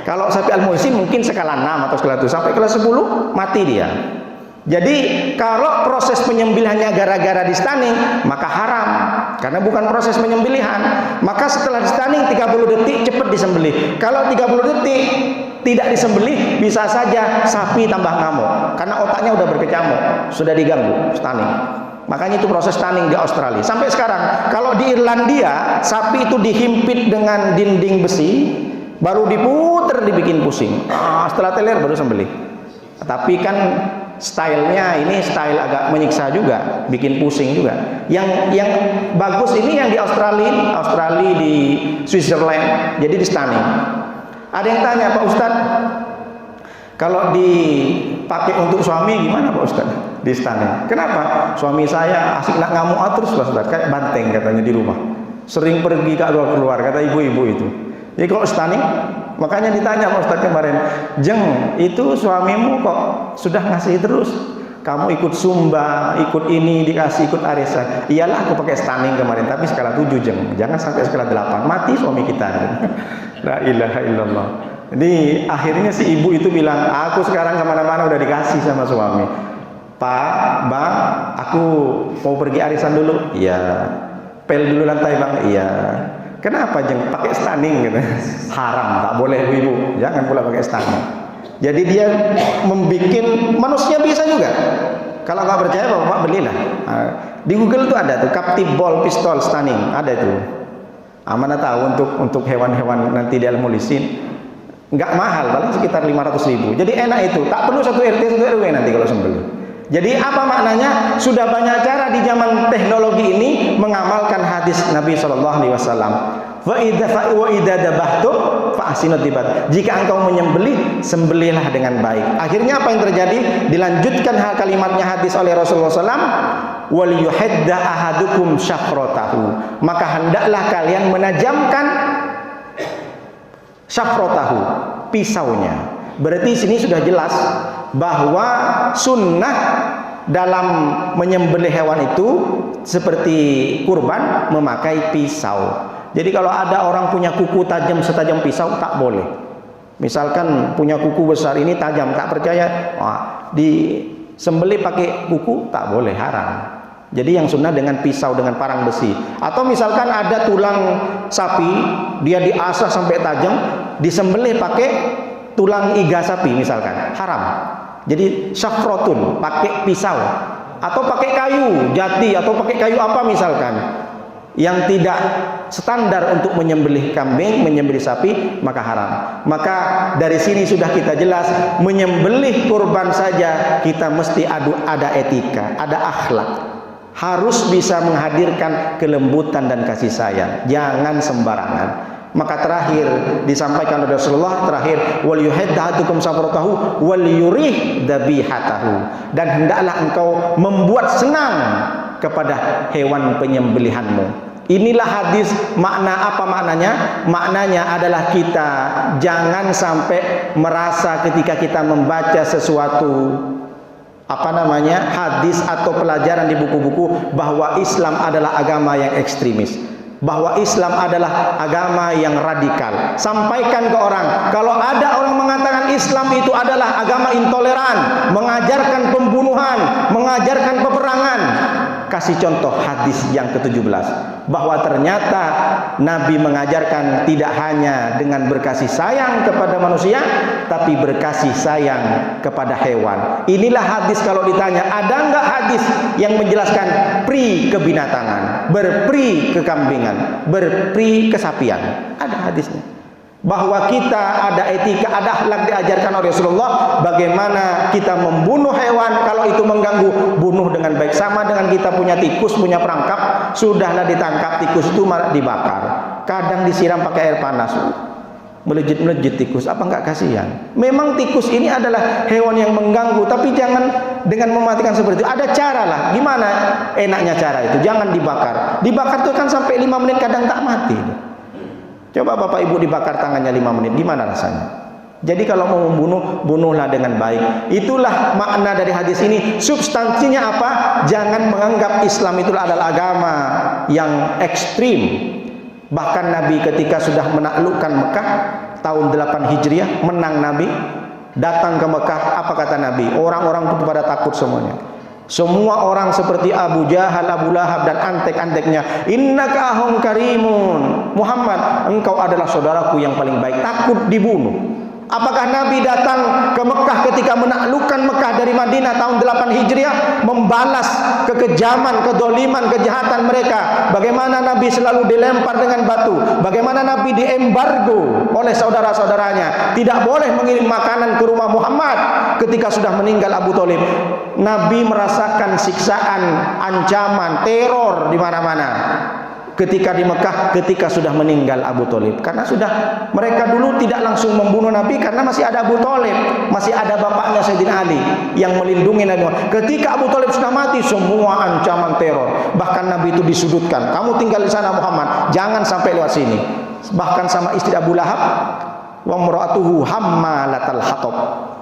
Kalau sapi al-muhlisin mungkin skala 6 atau skala 7. Sampai kelas 10 mati dia. Jadi kalau proses penyembelihannya gara-gara di stunning, maka haram. Karena bukan proses penyembelihan. Maka setelah di stunning 30 detik cepat disembelih. Kalau 30 detik tidak disembelih, bisa saja sapi tambah ngamuk. Karena otaknya udah berkecamuk, sudah diganggu stunning. Makanya itu proses stunning di Australia. Sampai sekarang, kalau di Irlandia, sapi itu dihimpit dengan dinding besi, baru diputer, dibikin pusing. Setelah teler baru sembelih. Tapi kan stylenya ini style agak menyiksa juga, bikin pusing juga. Yang bagus ini yang di Australia di Switzerland, jadi di stunning. Ada yang tanya, Pak Ustadz, kalau dipakai untuk suami gimana Pak Ustadz? Di stunning. Kenapa? Suami saya asik nak ngamuk terus Pak Ustadz, kayak banteng katanya di rumah. Sering pergi keluar, kata ibu-ibu itu. Jadi kalau stunning, makanya ditanya Pak Ustadz kemarin, Jeng, itu suamimu kok sudah ngasih terus? Kamu ikut Sumba, ikut ini, dikasih ikut arisan. Iyalah aku pakai stunning kemarin, tapi skala 7 Jeng. Jangan sampai skala 8, mati suami kita. La ilaha illallah. Ini akhirnya si ibu itu bilang, aku sekarang kemana-mana udah dikasih sama suami. Pak, Bang, aku mau pergi arisan dulu. Iya. Pel dulu lantai Bang. Iya. Kenapa Jeng? Pakai stunning gitu. Haram, tak boleh ibu. Jangan pula pakai stunning. Jadi dia membuat manusia bisa juga. Kalau nggak percaya Bapak belilah. Di Google itu ada tuh captive ball pistol stunning, ada itu. Mana tahu untuk hewan-hewan nanti di al-mulisin. Nggak mahal, paling sekitar 500.000. Jadi enak itu, tak perlu satu RT satu RW nanti kalau sembelih. Jadi apa maknanya? Sudah banyak cara di zaman teknologi ini mengamalkan hadis Nabi SAW. Wa idza dabahtum fa ahsinut dibat. Jika engkau menyembelih, sembelihlah dengan baik. Akhirnya apa yang terjadi? Dilanjutkan kalimatnya hadis oleh Rasulullah SAW. Wal yuhadda ahadukum syafratahu. Maka hendaklah kalian menajamkan syafratahu, pisaunya. Berarti sini sudah jelas bahwa sunnah dalam menyembelih hewan itu seperti kurban memakai pisau. Jadi kalau ada orang punya kuku tajam setajam pisau, tak boleh. Misalkan punya kuku besar ini tajam, tak percaya, disembelih pakai kuku, tak boleh, haram. Jadi yang sunnah dengan pisau, dengan parang besi. Atau misalkan ada tulang sapi, dia diasah sampai tajam, disembelih pakai tulang iga sapi misalkan, haram. Jadi syafrotun, pakai pisau atau pakai kayu jati atau pakai kayu apa misalkan yang tidak standar untuk menyembelih kambing, menyembelih sapi, maka haram. Maka dari sini sudah kita jelas, menyembelih kurban saja kita mesti ada etika, ada akhlak. Harus bisa menghadirkan kelembutan dan kasih sayang, jangan sembarangan. Maka terakhir disampaikan oleh Rasulullah, terakhir wal yuhaddahukum safratahu wal yurih dabihatahu, dan hendaklah engkau membuat senang kepada hewan penyembelihanmu. Inilah hadis. Makna apa maknanya? Maknanya adalah kita jangan sampai merasa ketika kita membaca sesuatu hadis atau pelajaran di buku-buku bahwa Islam adalah agama yang ekstremis, bahwa Islam adalah agama yang radikal. Sampaikan ke orang, kalau ada orang mengatakan Islam itu adalah agama intoleran, mengajarkan pembunuhan, mengajarkan peperangan, kasih contoh hadis yang ke-17, bahwa ternyata Nabi mengajarkan tidak hanya dengan berkasih sayang kepada manusia, tapi berkasih sayang kepada hewan. Inilah hadis. Kalau ditanya, ada enggak hadis yang menjelaskan pri kebinatangan, berpri kekambingan, berpri kesapian? Ada hadisnya. Bahwa kita ada etika, ada akhlak diajarkan oleh Rasulullah. Bagaimana kita membunuh hewan kalau itu mengganggu, bunuh dengan baik. Sama dengan kita punya tikus, punya perangkap, sudahlah ditangkap tikus itu malah dibakar. Kadang disiram pakai air panas, melejit-melejit tikus. Apa enggak kasihan? Memang tikus ini adalah hewan yang mengganggu, tapi jangan dengan mematikan seperti itu. Ada cara lah. Gimana enaknya cara itu? Jangan dibakar. Dibakar itu kan sampai 5 menit kadang tak mati. Coba Bapak Ibu dibakar tangannya 5 menit, gimana rasanya? Jadi kalau mau membunuh, bunuhlah dengan baik. Itulah makna dari hadis ini. Substansinya apa? Jangan menganggap Islam itu adalah agama yang ekstrim. Bahkan Nabi ketika sudah menaklukkan Mekah tahun 8 Hijriah, menang Nabi, datang ke Mekah, apa kata Nabi? Orang-orang itu pada takut semuanya. Semua orang seperti Abu Jahal, Abu Lahab dan antek-anteknya, innaka ahum karimun, Muhammad, engkau adalah saudaraku yang paling baik. Takut dibunuh. Apakah Nabi datang ke Mekah ketika menaklukkan Mekah dari Madinah tahun 8 Hijriah, membalas kekejaman, kedoliman, kejahatan mereka? Bagaimana Nabi selalu dilempar dengan batu? Bagaimana Nabi diembargo oleh saudara-saudaranya, tidak boleh mengirim makanan ke rumah Muhammad ketika sudah meninggal Abu Thalib? Nabi merasakan siksaan, ancaman, teror di mana-mana ketika di Mekah, ketika sudah meninggal Abu Thalib. Karena sudah, mereka dulu tidak langsung membunuh Nabi karena masih ada Abu Thalib, masih ada bapaknya Sayyidina Ali yang melindungi Nabi. Ketika Abu Thalib sudah mati, semua ancaman teror. Bahkan Nabi itu disudutkan, kamu tinggal di sana Muhammad, jangan sampai lewat sini. Bahkan sama istri Abu Lahab, wa imra'atuhu hammalatal hatab,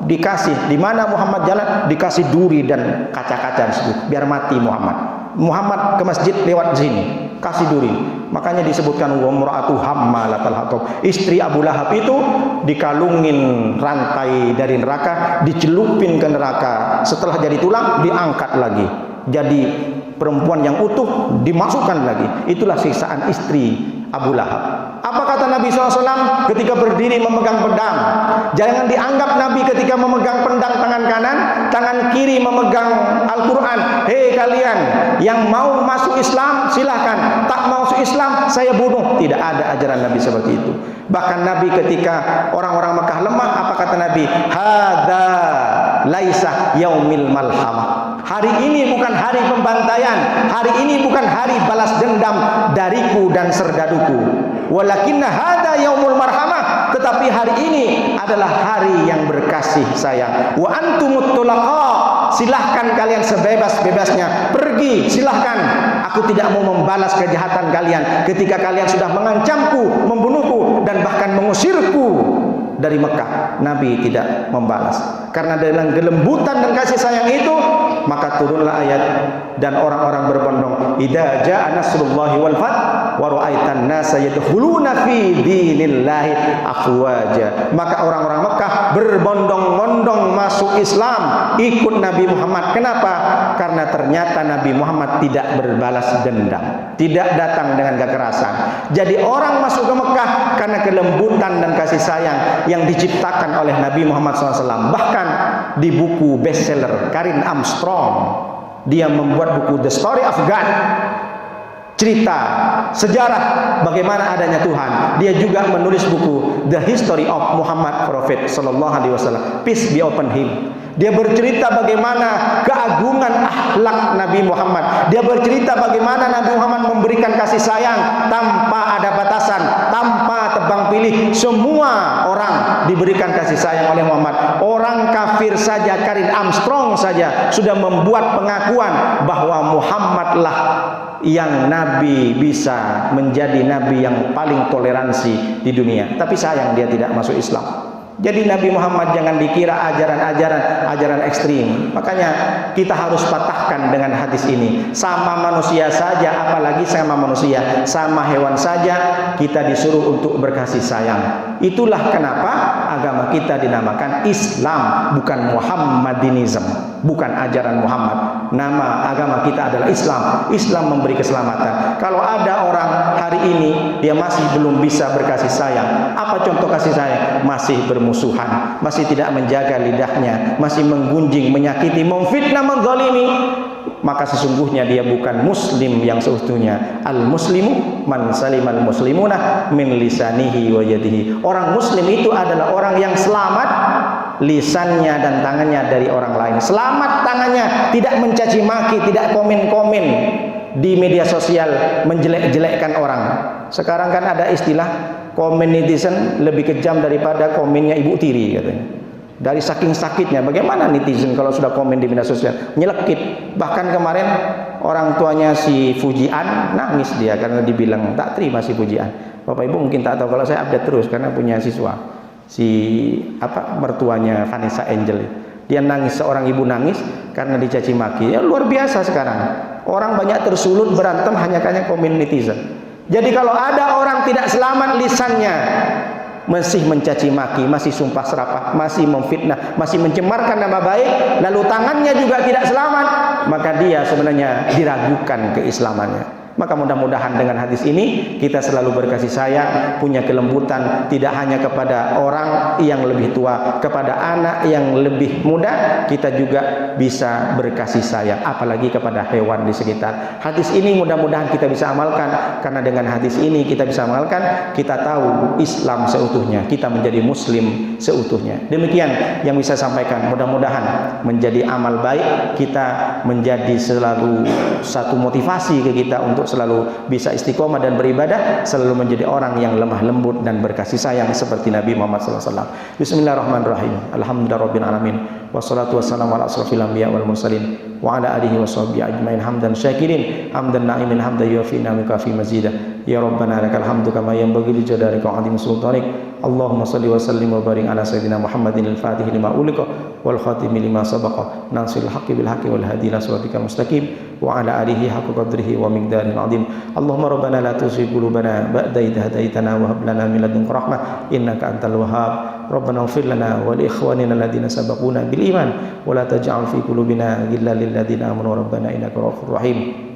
dikasih di mana Muhammad jalan, dikasih duri dan kaca-kaca di situ biar mati Muhammad ke masjid lewat sini, kasih duri. Makanya disebutkan wa imra'atuhu hammalatal hatab, istri Abu Lahab itu dikalungin rantai dari neraka, dicelupin ke neraka, setelah jadi tulang diangkat lagi jadi perempuan yang utuh, dimasukkan lagi. Itulah siksaan istri Abu Lahab. Apa kata Nabi SAW ketika berdiri memegang pedang? Jangan dianggap Nabi ketika memegang pedang tangan kanan, tangan kiri memegang Al-Quran. Hei kalian yang mau masuk Islam silahkan, tak mau masuk Islam saya bunuh. Tidak ada ajaran Nabi seperti itu. Bahkan Nabi ketika orang-orang Mekah lemah, apa kata Nabi? Hadza laisa yaumil malhamah. Hari ini bukan hari pembantaian, hari ini bukan hari balas dendam dariku dan serdaduku. Walakinna hada yaumul marhamah, tetapi hari ini adalah hari yang berkasih sayang. Wa antumut tulaqa, silahkan kalian sebebas-bebasnya pergi, silahkan. Aku tidak mau membalas kejahatan kalian ketika kalian sudah mengancamku, membunuhku dan bahkan mengusirku dari Mekah. Nabi tidak membalas. Karena dengan kelembutan dan kasih sayang itu, maka turunlah ayat dan orang-orang berbondong, idza jaa nasrullahi wal fath wa ra'aitan nasa yadkhuluna fi dinillahi afwaja. Maka orang-orang Mekah berbondong-bondong masuk Islam, ikut Nabi Muhammad. Kenapa? Karena ternyata Nabi Muhammad tidak berbalas dendam, tidak datang dengan kekerasan. Jadi orang masuk ke Mekah karena kelembutan dan kasih sayang yang diciptakan oleh Nabi Muhammad SAW. Bahkan di buku bestseller Karin Armstrong, dia membuat buku The Story of God, cerita sejarah bagaimana adanya Tuhan. Dia juga menulis buku The History of Muhammad Prophet Sallallahu Alaihi Wasallam, Peace be upon him. Dia bercerita bagaimana keagungan akhlak Nabi Muhammad. Dia bercerita bagaimana Nabi Muhammad memberikan kasih sayang tanpa ada batasan, tanpa tebang pilih. Semua orang diberikan kasih sayang oleh Muhammad. Orang kafir saja, Karin Armstrong saja sudah membuat pengakuan bahwa Muhammadlah yang Nabi bisa menjadi Nabi yang paling toleransi di dunia, tapi sayang dia tidak masuk Islam. Jadi Nabi Muhammad jangan dikira ajaran ekstrim. Makanya kita harus patahkan dengan hadis ini. Sama manusia saja, apalagi sama manusia, sama hewan saja kita disuruh untuk berkasih sayang. Itulah kenapa agama kita dinamakan Islam, bukan Muhammadinism, bukan ajaran Muhammad. Nama agama kita adalah Islam. Islam memberi keselamatan. Kalau ada orang hari ini dia masih belum bisa berkasih sayang, apa contoh kasih sayang? Masih bermusuhan, masih tidak menjaga lidahnya, masih menggunjing, menyakiti, memfitnah, menzalimi, maka sesungguhnya dia bukan muslim yang seutuhnya. Al-muslimu man salimal muslimuna min lisanihi wa yadihi. Orang muslim itu adalah orang yang selamat lisannya dan tangannya dari orang lain. Selamat tangannya, tidak mencaci maki, tidak komen-komen di media sosial menjelek-jelekkan orang. Sekarang kan ada istilah komen netizen lebih kejam daripada komennya ibu tiri katanya. Dari saking sakitnya, bagaimana netizen kalau sudah komen di media sosial, nyelekit. Bahkan kemarin orang tuanya si Fujian nangis dia karena dibilang tak terima si Fujian. Bapak Ibu mungkin tak tahu, kalau saya update terus karena punya siswa, si mertuanya Vanessa Angel. Dia nangis, seorang ibu nangis karena dicaci maki. Ya luar biasa sekarang. Orang banyak tersulut berantem hanya karena komen netizen. Jadi kalau ada orang tidak selamat lisannya, masih mencaci maki, masih sumpah serapah, masih memfitnah, masih mencemarkan nama baik, lalu tangannya juga tidak selamat, maka dia sebenarnya diragukan keislamannya. Maka mudah-mudahan dengan hadis ini kita selalu berkasih sayang, punya kelembutan, tidak hanya kepada orang yang lebih tua, kepada anak yang lebih muda, kita juga bisa berkasih sayang, apalagi kepada hewan di sekitar. Hadis ini mudah-mudahan kita bisa amalkan, karena dengan hadis ini kita bisa amalkan, kita tahu Islam seutuhnya, kita menjadi muslim seutuhnya. Demikian yang bisa sampaikan, mudah-mudahan menjadi amal baik, kita menjadi selalu satu motivasi ke kita untuk selalu bisa istiqomah dan beribadah, selalu menjadi orang yang lemah lembut dan berkasih sayang seperti Nabi Muhammad SAW. Bismillahirrahmanirrahim. Alhamdulillahirabbil alamin. Wassalatu wassalamu ala asrofil anbiya wal mursalin wa ala alihi washabbihi ajmain hamdan syakirin hamdan na'imin hamdan yuafi ni'amika fi mazida. Ya Rabbana lakal hamdu kama yanbaghi li jalalika wa 'azimi sultanik. Allahumma salli wa sallim wa barik ala sayyidina Muhammadin al-Fatih lima ulika wal khatimi lima sabaqa nasiril haqqi bil haqqi wal hadi ila siratikal mustaqim wa ala alihi haqqa qadrihi wa miqdaril azim. Allahumma rabbana la tuzigh qulubana ba'da idh hadaitana wa hab lana min ladunka rahmah innaka antal wahhab. Rabbana ighfir lana wa li ikhwanina alladhina sabaquna bil iman wa la taj'al fi qulubina ghillan lil ladzina amanu rabbana innaka ra'ufur rahim.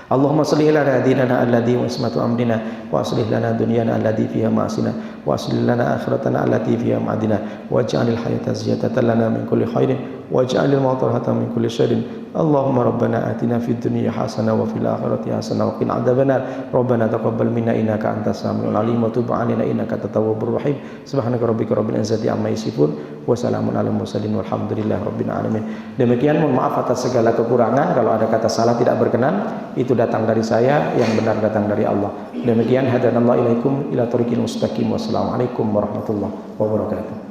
Allahumma salli ala dinana alladhi wa ismatu amrina wa aslih lana dunyana alladhi fiha ma'asina wa aslih lana akhiratana allati fiha ma'adina waj'alil hayata ziyadatan lana min kulli khairin waj'alil mauta rahatan min kulli syarrin. Allahumma rabbana atina fid dunya hasanah wa fil akhirati hasanah wa qina adzabannar. Rabbana taqabbal minna innaka antas samiul alim wa tub 'alaina innaka tawwabur rahim. Subhanaka rabbika rabbil izzati amma yasifun wa salamun alal mursalin walhamdulillahi rabbil alamin. Demikian, mohon maaf atas segala kekurangan. Kalau ada kata salah tidak berkenan, itu datang dari saya, yang benar datang dari Allah. Demikian, hadanallahu ilaikum ila thoriqil mustaqim. Wassalamualaikum warahmatullahi wabarakatuh.